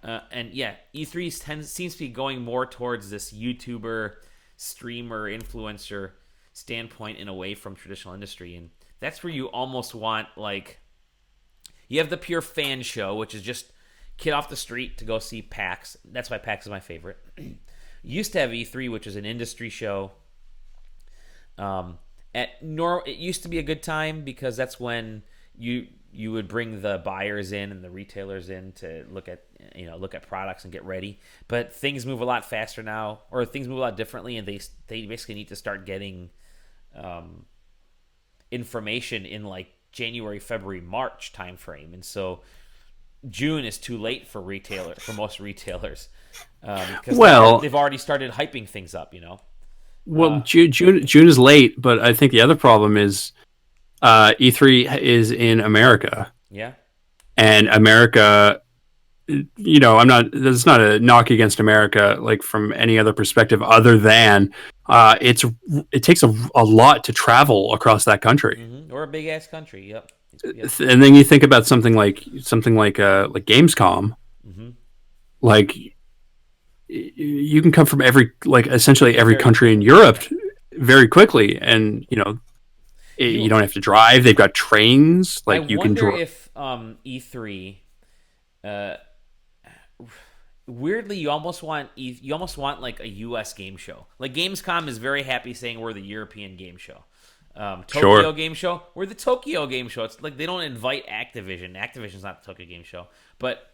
And yeah, E3 seems to be going more towards this YouTuber, streamer, influencer standpoint and away from traditional industry. And that's where you almost want, like, you have the pure fan show, which is just kid off the street to go see PAX. That's why PAX is my favorite. Used to have E3, which is an industry show. It used to be a good time because that's when you would bring the buyers in and the retailers in to look at products and get ready. But things move a lot faster now, or things move a lot differently, and they basically need to start getting information in like January, February, March timeframe, and so June is too late for most retailers, because they've already started hyping things up, you know. Well, June is late, but I think the other problem is E3 is in America. Yeah, and America, you know, there's not a knock against America, like from any other perspective other than it takes a lot to travel across that country. Mm-hmm. Or a big ass country. Yep. And then you think about something like Gamescom, mm-hmm. like you can come from essentially every country in Europe very quickly, and you know, you don't have to drive. They've got trains. Like you can drive. If E3, weirdly, you almost want like a U.S. game show. Like Gamescom is very happy saying we're the European game show. Tokyo Game Show, we're the Tokyo Game Show. It's like they don't invite Activision. Activision's not the Tokyo Game Show, but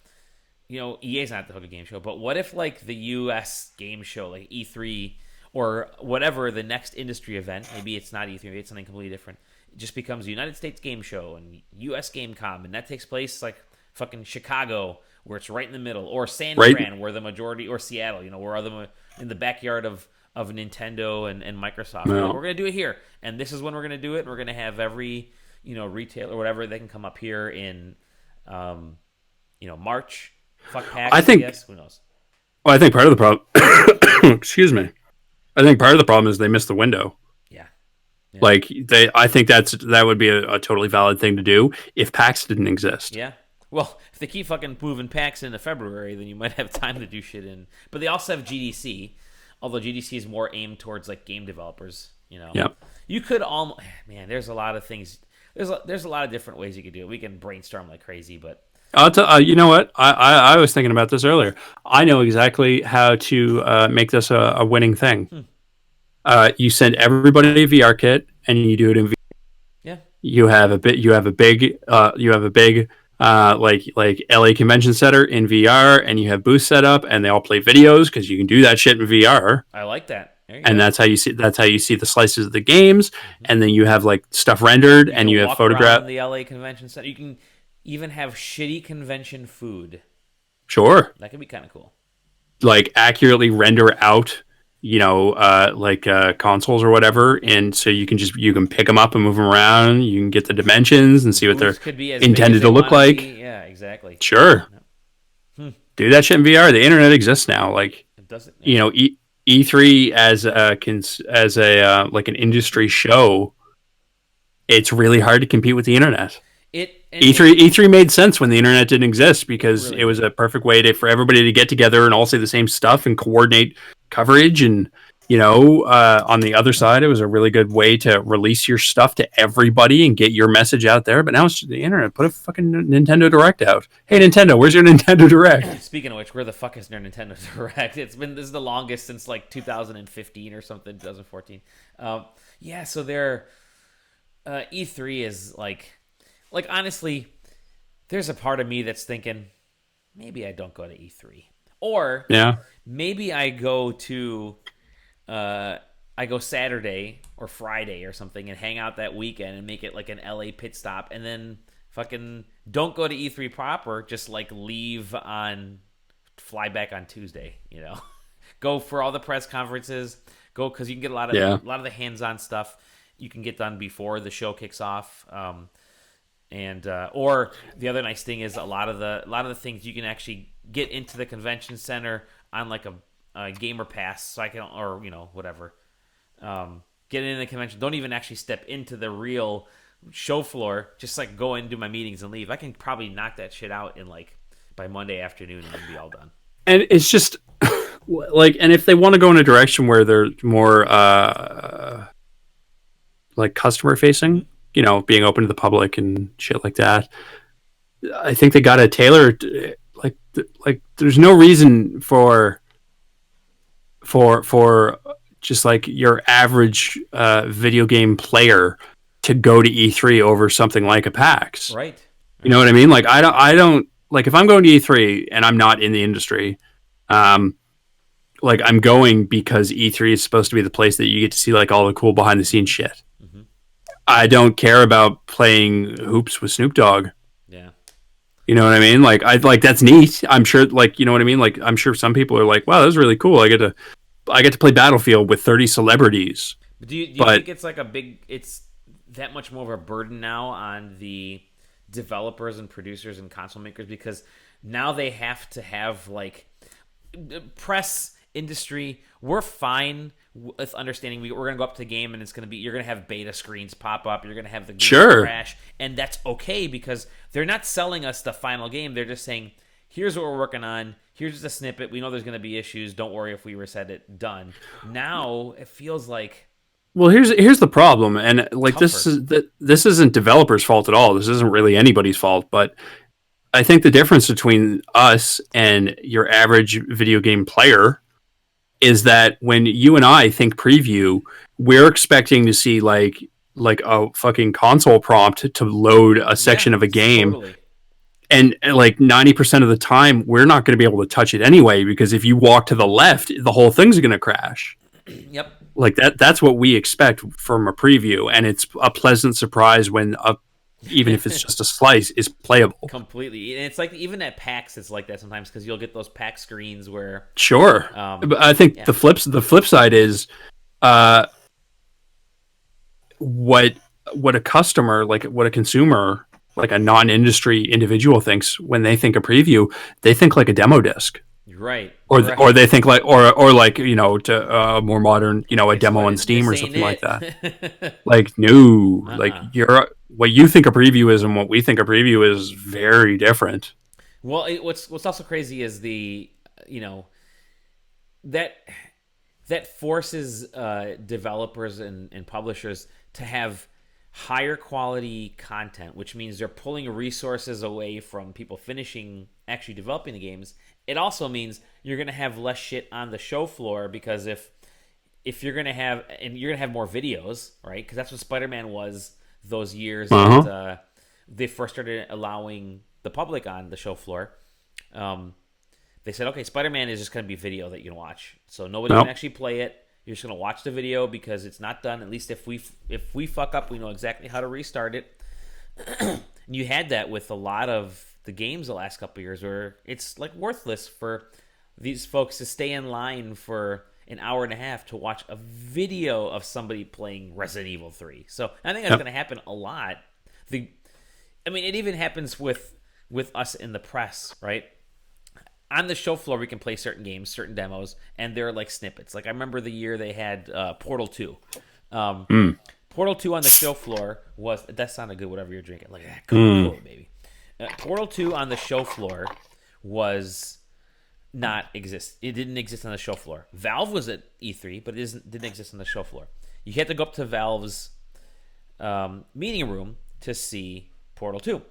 you know, EA's not the Tokyo Game Show. But what if like the U.S. game show, like E3 or whatever the next industry event, maybe it's not E3, maybe it's something completely different, it just becomes the United States Game Show and U.S. Gamecom, and that takes place like fucking Chicago, where it's right in the middle, or San Fran, where the majority, or Seattle, you know, where are in the backyard of Nintendo and Microsoft. No. Like, we're going to do it here, and this is when we're going to do it, and we're going to have every, you know, retailer or whatever, they can come up here in, you know, March. Fuck PAX, I guess. Who knows? Well, I think part of the problem, excuse me, I think part of the problem is they missed the window. Yeah. Yeah. Like I think that would be a totally valid thing to do if PAX didn't exist. Yeah. Well, if they keep fucking moving PAX into February, then you might have time to do shit in. But they also have GDC, although GDC is more aimed towards like game developers. You know. Yep. You could almost, man. There's a lot of things. There's a lot of different ways you could do it. We can brainstorm like crazy, but You know what? I was thinking about this earlier. I know exactly how to make this a winning thing. You send everybody a VR kit, and you do it in VR. yeah. You have a bit. You have a big. Like LA Convention Center in VR, and you have booths set up, and they all play videos because you can do that shit in VR. I like that. And that's how you see the slices of the games, and then you have like stuff rendered, and you have photograph. The LA Convention Center. You can even have shitty convention food. Sure, That could be kind of cool. like accurately render out, consoles or whatever, and so you can pick them up and move them around. You can get the dimensions and see what they're intended to look like. Yeah, exactly. Sure, do that shit in VR. The internet exists now. Like it doesn't. E3 as like an industry show, it's really hard to compete with the internet. E3 made sense when the internet didn't exist because it was a perfect way for everybody to get together and all say the same stuff and coordinate coverage. And on the other side, it was a really good way to release your stuff to everybody and get your message out there. But now it's just the internet. Put a fucking Nintendo Direct out. Hey Nintendo, where's your Nintendo Direct? Speaking of which, where the fuck is their Nintendo Direct? This is the longest since like 2015 or something, 2014. Yeah, so their E3 is like honestly, there's a part of me that's thinking maybe I don't go to E3, or maybe I go to Saturday or Friday or something and hang out that weekend and make it like an LA pit stop, and then fucking don't go to E3 proper, just like fly back on Tuesday, go for all the press conferences, go because you can get a lot of the hands-on stuff you can get done before the show kicks off. Or the other nice thing is a lot of the things you can actually get into the convention center on like a gamer pass, so I can, or whatever, get into the convention. Don't even actually step into the real show floor. Just like go in, do my meetings, and leave. I can probably knock that shit out in like by Monday afternoon and then be all done. And it's just and if they want to go in a direction where they're more like customer facing, being open to the public and shit like that, I think they got to tailor like there's no reason for just like your average video game player to go to E3 over something like a PAX. Right. You know what I mean? Like I don't like if I'm going to E3 and I'm not in the industry, like I'm going because E3 is supposed to be the place that you get to see like all the cool behind the scenes shit. I don't care about playing hoops with Snoop Dogg. Yeah. You know what I mean? Like that's neat. I'm sure like, you know what I mean? Like I'm sure some people are like, wow, that's really cool. I get to play Battlefield with 30 celebrities. Do you think it's like it's that much more of a burden now on the developers and producers and console makers, because now they have to have like press industry? We're fine with understanding we're going to go up to the game and you're going to have beta screens pop up, you're going to have the game crash, and that's okay because they're not selling us the final game. They're just saying, here's what we're working on, here's just a snippet, we know there's going to be issues, don't worry if we reset it, done. Now it feels like, well, here's the problem, and like tougher. this isn't developers' fault at all. This isn't really anybody's fault, but I think the difference between us and your average video game player is that when you and I think preview, we're expecting to see like a fucking console prompt to load a section of a game. Totally. And like 90% of the time, we're not going to be able to touch it anyway, because if you walk to the left, the whole thing's going to crash. Yep. Like that's what we expect from a preview. And it's a pleasant surprise when even if it's just a slice, is playable. Completely. And it's like even at PAX, it's like that sometimes, because you'll get those PAX screens where... Sure. But I think the flip side is what a customer, like what a consumer, like a non-industry individual thinks when they think a preview, they think like a demo disc. Right. or Right. they think like or like to more modern a Guess demo what? on Steam This or ain't something like that. it. Like no, like Uh-uh. you're what you think a preview is and what we think a preview is very different. Well, what's also crazy is the you know that that forces developers and publishers to have higher quality content, which means they're pulling resources away from people finishing actually developing the games. It also means you're going to have less shit on the show floor because if you're going to have and you're going to have more videos, right? Because that's what Spider-Man was those years that Uh-huh. they first started allowing the public on the show floor. Um, they said, okay, Spider Man is just going to be video that you can watch. So nobody can Well, actually play it. You're just going to watch the video because it's not done. At least if we fuck up, we know exactly how to restart it. And you had that with a lot of the games the last couple of years, where it's like worthless for these folks to stay in line for an hour and a half to watch a video of somebody playing Resident Evil 3. So I think that's yep. going to happen a lot. The, I mean, it even happens with us in the press, right? On the show floor we can play certain games, certain demos, and they're like snippets. Like I remember the year they had Portal 2. Um, Mm. Portal 2 on the show floor was that sounded good. Whatever you're drinking, like that Coca Mm. Cola, baby. Portal 2 on the show floor was not exist. It didn't exist on the show floor. Valve was at E3, but didn't exist on the show floor. You had to go up to Valve's meeting room to see Portal 2.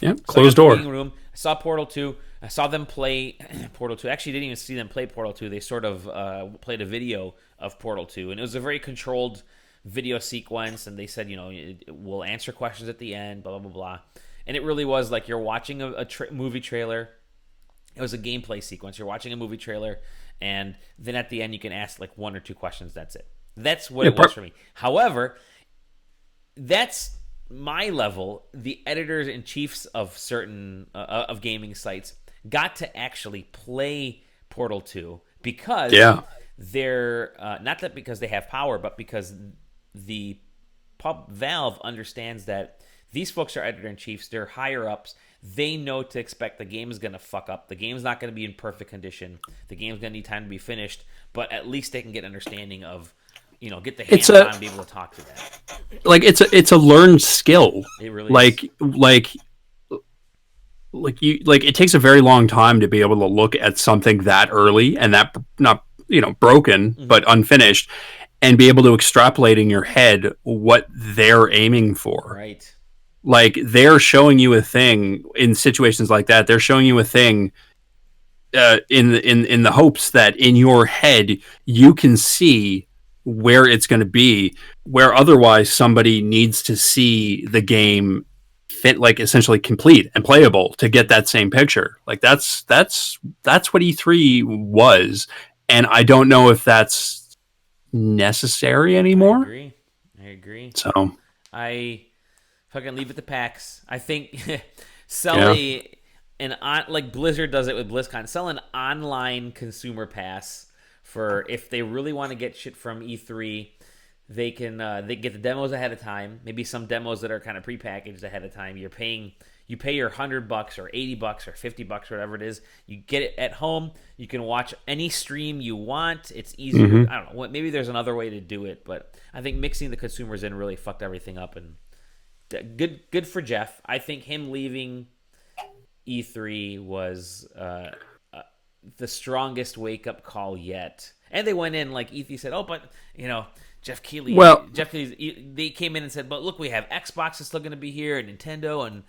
Yep. So I got Closed in the meeting door. room. I saw Portal 2. I saw them play Portal 2. Actually, didn't even see them play Portal 2. They sort of played a video of Portal 2. And it was a very controlled video sequence. And they said, we'll answer questions at the end, blah, blah, blah, blah. And it really was like you're watching a movie trailer. It was a gameplay sequence. You're watching a movie trailer. And then at the end, you can ask like one or two questions. That's it. That's what Yeah. it was for me. However, that's my level. The editors and chiefs of certain of gaming sites got to actually play Portal 2 because Yeah. they're not that because they have power, but because the Valve understands that these folks are editor in chiefs. They're higher ups. They know to expect the game is going to fuck up. The game's not going to be in perfect condition. The game's going to need time to be finished. But at least they can get understanding of, get the It's hands on and be able to talk to that. it's a learned skill. It really is. Like it takes a very long time to be able to look at something that early and that not broken Mm-hmm. but unfinished and be able to extrapolate in your head what they're aiming for. Right. Like they're showing you a thing in situations like that. They're showing you a thing in the hopes that in your head you can see where it's going to be, where otherwise somebody needs to see the game fit, like essentially complete and playable to get that same picture. Like that's what E3 was, and I don't know if that's necessary I anymore. agree. I agree. So I fucking leave it to PAX. I think sell yeah, like Blizzard does it with BlizzCon. Sell an online consumer pass for if they really want to get shit from E3. They can they get the demos ahead of time. Maybe some demos that are kind of prepackaged ahead of time. You pay your $100 or $80 or $50, whatever it is. You get it at home. You can watch any stream you want. It's easier. mm-hmm. I don't know. Maybe there's another way to do it, but I think mixing the consumers in really fucked everything up. And good for Jeff. I think him leaving E3 was the strongest wake up call yet. And they went in like E3 said, "Oh, but Jeff Keighley." Well, They came in and said, "But look, we have Xbox is still going to be here, and Nintendo, and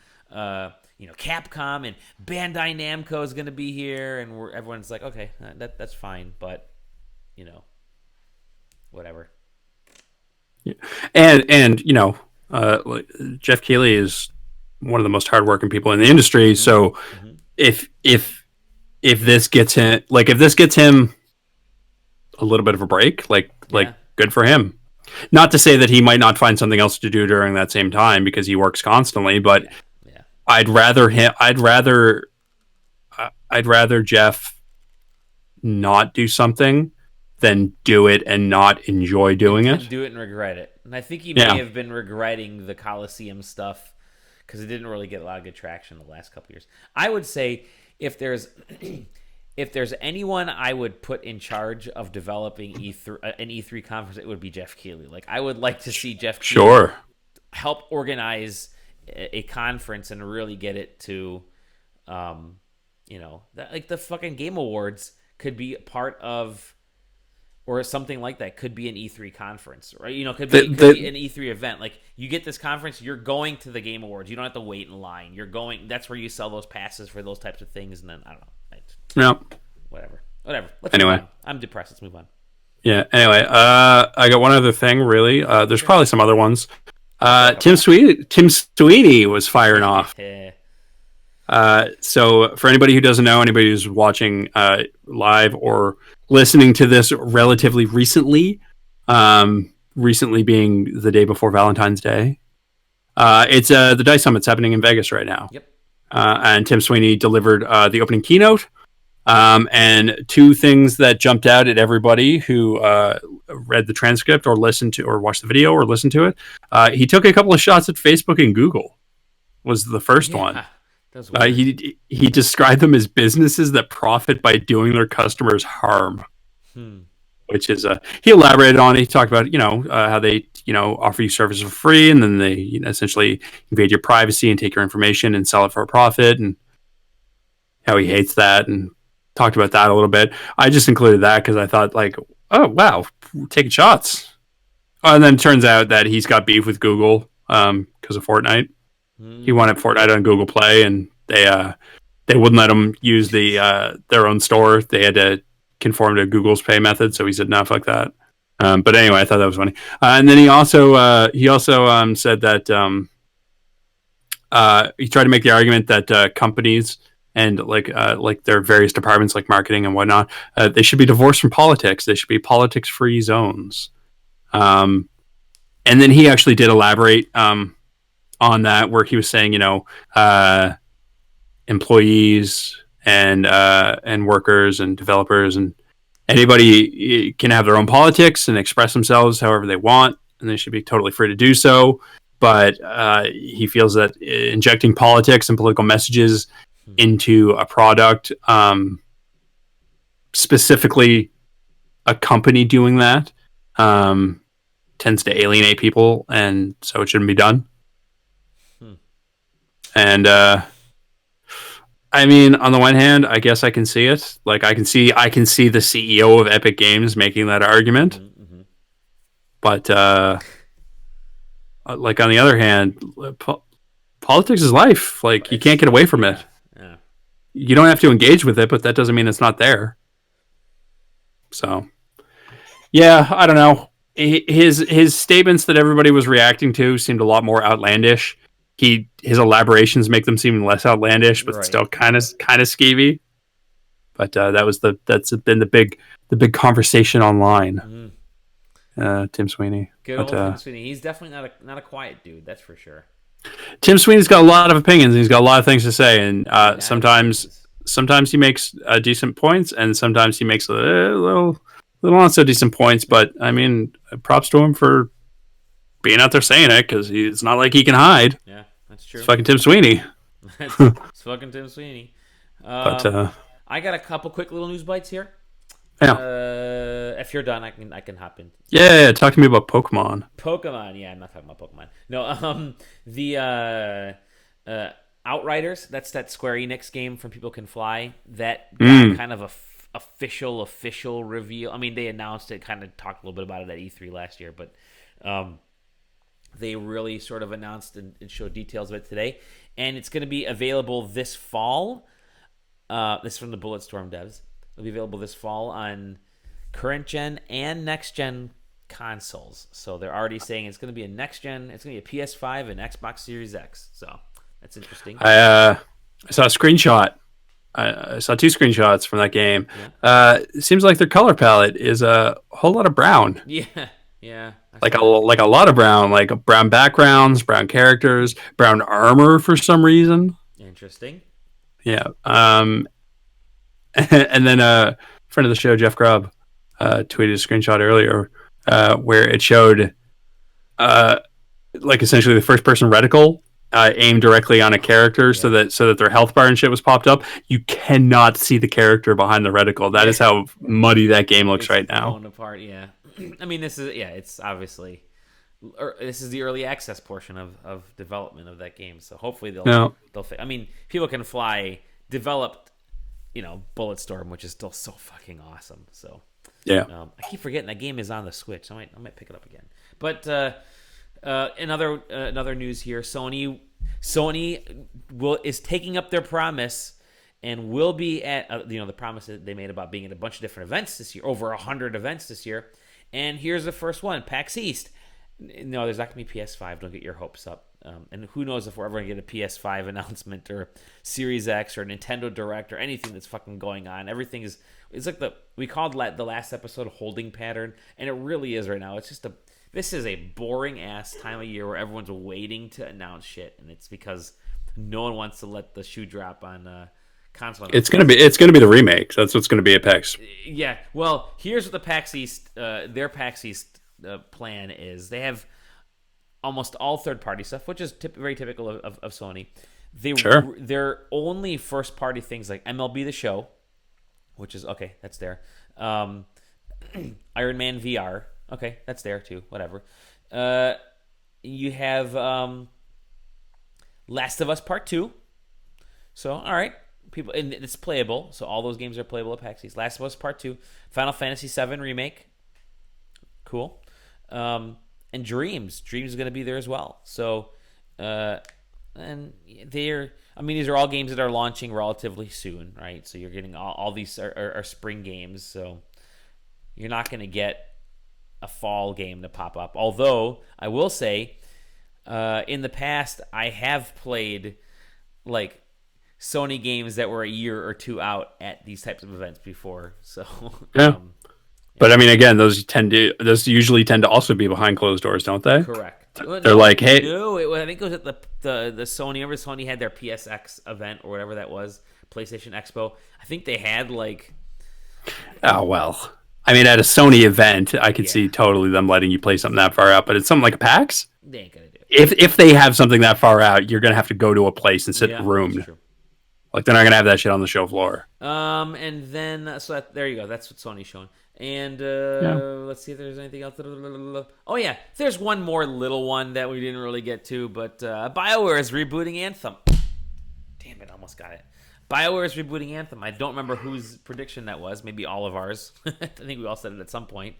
Capcom, and Bandai Namco is going to be here." And everyone's like, "Okay, that's fine," but whatever. yeah. And Jeff Keighley is one of the most hardworking people in the industry. Mm-hmm. So Mm-hmm. if this gets him a little bit of a break, like Yeah. good for him. Not to say that he might not find something else to do during that same time because he works constantly, but Yeah. Yeah. I'd rather Jeff not do something than do it and not enjoy doing And it. do it and regret it. And I think he Yeah. may have been regretting the Coliseum stuff because it didn't really get a lot of good traction the last couple years. I would say if there's if there's anyone I would put in charge of developing an E3 conference, it would be Jeff Keighley. Like, I would like to see Jeff Keighley Sure. help organize a conference and really get it to, like the fucking Game Awards could be part of, or something like that could be an E3 conference, right? Could be an E3 event. Like, you get this conference, you're going to the Game Awards. You don't have to wait in line. You're going. That's where you sell those passes for those types of things. And then I don't know. No. Whatever. Anyway. Move on. I'm depressed. Let's move on. Yeah. Anyway, I got one other thing. Really, there's probably some other ones. Tim Sweeney was firing off. So for anybody who doesn't know, anybody who's watching live or listening to this relatively recently, recently being the day before Valentine's Day, it's the DICE Summit's happening in Vegas right now. Yep. And Tim Sweeney delivered the opening keynote. And two things that jumped out at everybody who read the transcript or listened to or watched the video or listened to it. He took a couple of shots at Facebook and Google. Was the first one. He described them as businesses that profit by doing their customers harm. Which is he elaborated on. He talked about how they offer you services for free, and then they essentially invade your privacy and take your information and sell it for a profit, and how he hates that, and talked about that a little bit. I just included that because I thought, like, oh wow, taking shots. And then it turns out that he's got beef with Google because of Fortnite. He wanted Fortnite on Google Play, and they wouldn't let him use their own store. They had to conform to Google's pay method, so he said, "No, fuck that." But anyway, I thought that was funny. And then he also said that he tried to make the argument that companies and like their various departments, like marketing and whatnot, they should be divorced from politics. They should be politics-free zones. And then he actually did elaborate on that, where he was saying, employees and workers and developers and anybody can have their own politics and express themselves however they want, and they should be totally free to do so. But he feels that injecting politics and political messages into a product, specifically a company doing that, tends to alienate people, and so it shouldn't be done. And I mean, on the one hand, I guess I can see it. Like, I can see the CEO of Epic Games making that argument. But like, on the other hand, politics is life. Like, you can't get away from it. Yeah. You don't have to engage with it, but that doesn't mean it's not there. So, yeah, I don't know. His statements that everybody was reacting to seemed a lot more outlandish. His elaborations make them seem less outlandish, but still kind of skeevy. But that's been the big conversation online. Tim Sweeney. Good old Tim Sweeney. He's definitely not a quiet dude, that's for sure. Tim Sweeney's got a lot of opinions, and he's got a lot of things to say, and sometimes he makes decent points, and sometimes he makes a little not so decent points. But I mean, props to him for being out there saying it, because it's not like he can hide. Yeah, that's true. It's fucking Tim Sweeney. It's fucking Tim Sweeney. But I got a couple quick little news bites here. Yeah. If you're done, I can hop in. Yeah, talk to me about Pokemon. Yeah, I'm not talking about Pokemon. No, the Outriders. That's that Square Enix game from People Can Fly. That got kind of a official reveal. I mean, they announced it, kind of talked a little bit about it at E3 last year, but they really sort of announced and showed details of it today, and it's going to be available this fall. This is from the Bulletstorm devs. It'll be available this fall on current gen and next gen consoles. So they're already saying it's going to be a next gen. It's going to be a PS5 and Xbox Series X. So that's interesting. I saw a screenshot. I saw two screenshots from that game. Yeah. It seems like their color palette is a whole lot of brown. Yeah. Like a lot of brown, like brown backgrounds, brown characters, brown armor for some reason. Interesting. Yeah. And then a friend of the show, Jeff Grubb, tweeted a screenshot earlier where it showed like essentially the first person reticle aim directly on a character Yeah. so that their health bar and shit was popped up, you cannot see the character behind the reticle. That is Yeah. how muddy that game looks It's right now. blown apart. Yeah. I mean, this is it's obviously this is the early access portion of development of that game. So hopefully No, I mean, people can fly developed, Bulletstorm, which is still so fucking awesome. So yeah, I keep forgetting that game is on the Switch. I might pick it up again. But another news here: Sony is taking up their promise and will be at the promise that they made about being at a bunch of different events this year, over 100 events this year. And here's the first one: PAX East. No, there's not going to be PS5. Don't get your hopes up. And who knows if we're ever going to get a PS5 announcement or Series X or Nintendo Direct or anything that's fucking going on. Everything is, it's like we called the last episode holding pattern, and it really is right now. It's just this is a boring ass time of year where everyone's waiting to announce shit, and it's because no one wants to let the shoe drop on console. it's gonna be the remake. That's what's gonna be at PAX. Yeah. Well, here's what the PAX East, their PAX East plan is. They have almost all third-party stuff, which is very typical of Sony. Sure. Their only first-party things like MLB The Show, which is okay, that's there. Iron Man VR, okay, that's there too. Whatever. You have Last of Us Part 2. So, all right, people, and it's playable. So all those games are playable at PAX East. Last of Us Part 2, Final Fantasy VII Remake. Cool. And Dreams is going to be there as well. So, and these are all games that are launching relatively soon, right? So you're getting all these are spring games. So you're not going to get a fall game to pop up. Although I will say, in the past, I have played like Sony games that were a year or two out at these types of events before. So Yeah. But I mean, again, those usually tend to also be behind closed doors, don't they? correct. They're like, hey, No, I think it was at the Sony. Remember Sony had their PSX event or whatever that was, PlayStation Expo. I think they had like. oh well. I mean, at a Sony event, I could see totally them letting you play something that far out. But it's something like a PAX. They ain't gonna do it. If they have something that far out, you're gonna have to go to a place and sit in a room. That's true. Like they're not gonna have that shit on the show floor. And then there you go. That's what Sony's showing. And let's see if there's anything else. Oh yeah, there's one more little one that we didn't really get to, but BioWare is rebooting Anthem. Damn it, almost got it. BioWare is rebooting Anthem. I don't remember whose prediction that was. Maybe all of ours. I think we all said it at some point.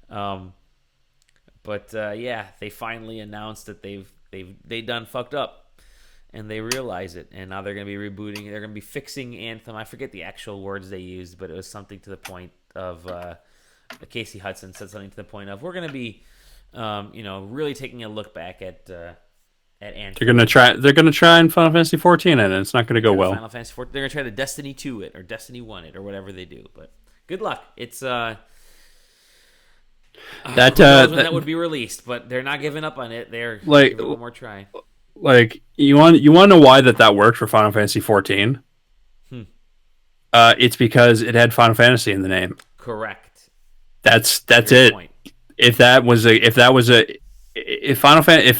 But yeah, they finally announced that they done fucked up, and they realize it, and now they're gonna be rebooting. They're gonna be fixing Anthem. I forget the actual words they used, but it was something to the point of Casey Hudson said something to the point of we're gonna be, really taking a look back at Anthem. They're gonna try and Final Fantasy 14 and it's not gonna go well. Final Fantasy 14. They're gonna try to Destiny 2 it or Destiny 1 it or whatever they do. But good luck. It's who knows when that would be released, but they're not giving up on it. They're like giving it one more try. Like you want to know why that worked for Final Fantasy 14? It's because it had Final Fantasy in the name. Correct. That's Good it. point. If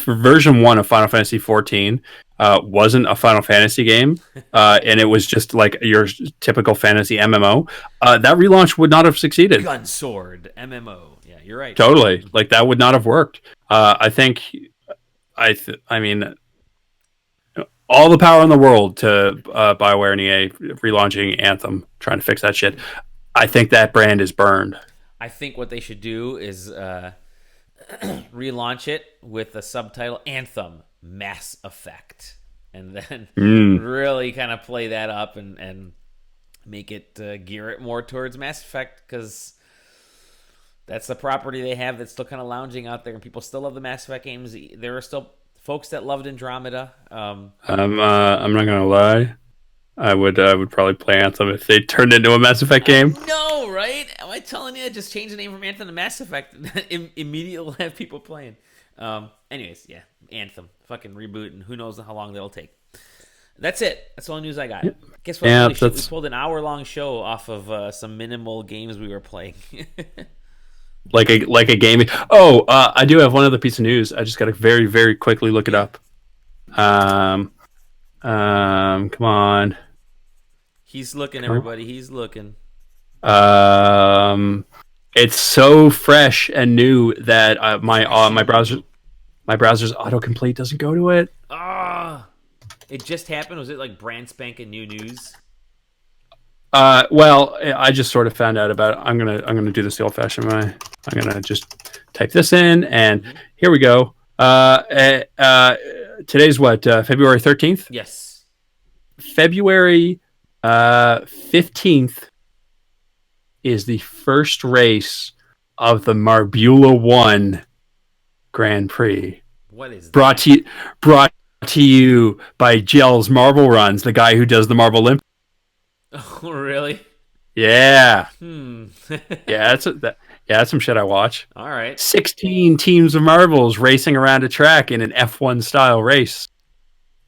version 1 of Final Fantasy 14 wasn't a Final Fantasy game and it was just like your typical fantasy MMO, that relaunch would not have succeeded. Gun Sword MMO. Yeah, you're right. Totally. Like that would not have worked. I mean, all the power in the world to BioWare and EA relaunching Anthem, trying to fix that shit. I think that brand is burned. I think what they should do is relaunch it with the subtitle Anthem Mass Effect, and then really kind of play that up and make it gear it more towards Mass Effect, because that's the property they have that's still kind of lounging out there, and people still love the Mass Effect games. There are still folks that loved Andromeda. I'm not gonna lie. I would probably play Anthem if they turned into a Mass Effect game. No, right? Am I telling you? Just change the name from Anthem to Mass Effect. Immediately will have people playing. Anyways, yeah, Anthem. Fucking reboot, and who knows how long that'll take. That's it. That's all the news I got. Guess what? Yeah, we pulled an hour-long show off of some minimal games we were playing. like a game. Oh, I do have one other piece of news. I just got to very, very quickly look it up. Come on. He's looking, Come everybody. He's looking. on. It's so fresh and new that Fresh my and new. browser's autocomplete doesn't go to it. Ah, it just happened. Was it like brand spanking new news? Well, I just sort of found out about it. I'm gonna do this the old-fashioned way. I'm gonna just type this in, and Mm-hmm. here we go. Today's what? February 13th. Yes. February 15th is the first race of the Marbula One Grand Prix. What is Brought that? to you, brought to you by Gels Marble Runs, the guy who does the Marble Olympics. Oh, really? Yeah, Hmm. yeah, that's some shit I watch. All right. 16 teams of marbles racing around a track in an F1 style race.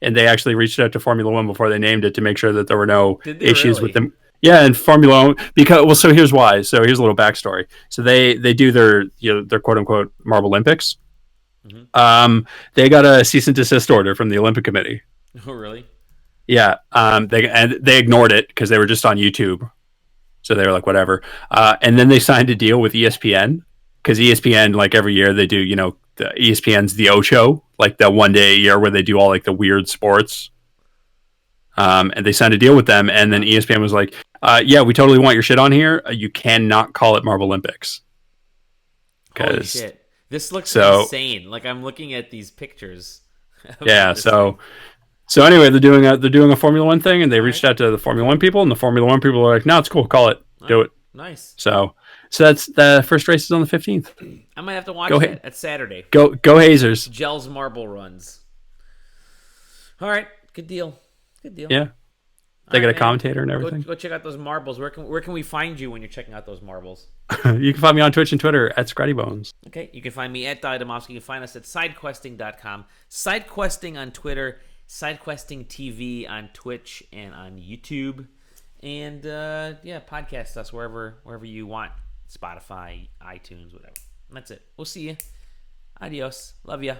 And they actually reached out to Formula One before they named it to make sure that there were no Did they issues with really? them. Yeah, and Formula One so here's why. So here's a little backstory. So they do their quote unquote Marble Olympics. Mm-hmm. They got a cease and desist order from the Olympic Committee. Oh, really? Yeah, they ignored it because they were just on YouTube. So they were like, whatever. And then they signed a deal with ESPN because ESPN, like every year, they do, the ESPN's The Ocho, like that one day a year where they do all like the weird sports. And they signed a deal with them. And then ESPN was like, yeah, we totally want your shit on here. You cannot call it Marble Olympics. Holy shit. This looks So, insane. Like I'm looking at these pictures. yeah. This thing. So anyway, they're doing a Formula One thing, and they All reached right. out to the Formula One people, and the Formula One people are like, no, it's cool. Call it. All Do right. it. Nice. So that's the first race is on the 15th. I might have to watch Go that. ahead. That's Saturday. Go Hazers. Gels Marble Runs. All right. Good deal. Good deal. Yeah. They All got right, a man. commentator and everything. Go check out those marbles. Where can we find you when you're checking out those marbles? You can find me on Twitch and Twitter at ScrattyBones. Okay, you can find me at Dali Demofsky. You can find us at sidequesting.com. Sidequesting on Twitter. Sidequesting TV on Twitch and on YouTube. And yeah, podcast us wherever you want. Spotify, iTunes, whatever. And that's it. We'll see you. Adios. Love ya.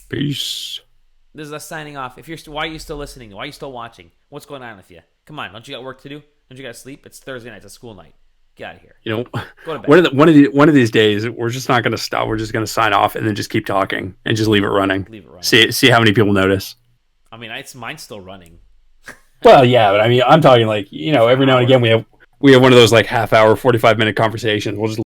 Peace. This is us signing off. Why are you still listening? Why are you still watching? What's going on with you? Come on, don't you got work to do? Don't you got to sleep? It's Thursday night. It's a school night. Get out of here. Go to bed. One of these days, we're just not going to stop. We're just going to sign off and then just keep talking and just leave it running. Leave it running. See how many people notice. I mean, mine's still running. Well, yeah, but I mean, I'm talking like every now and again we have one of those like half hour, 45-minute conversations. We'll just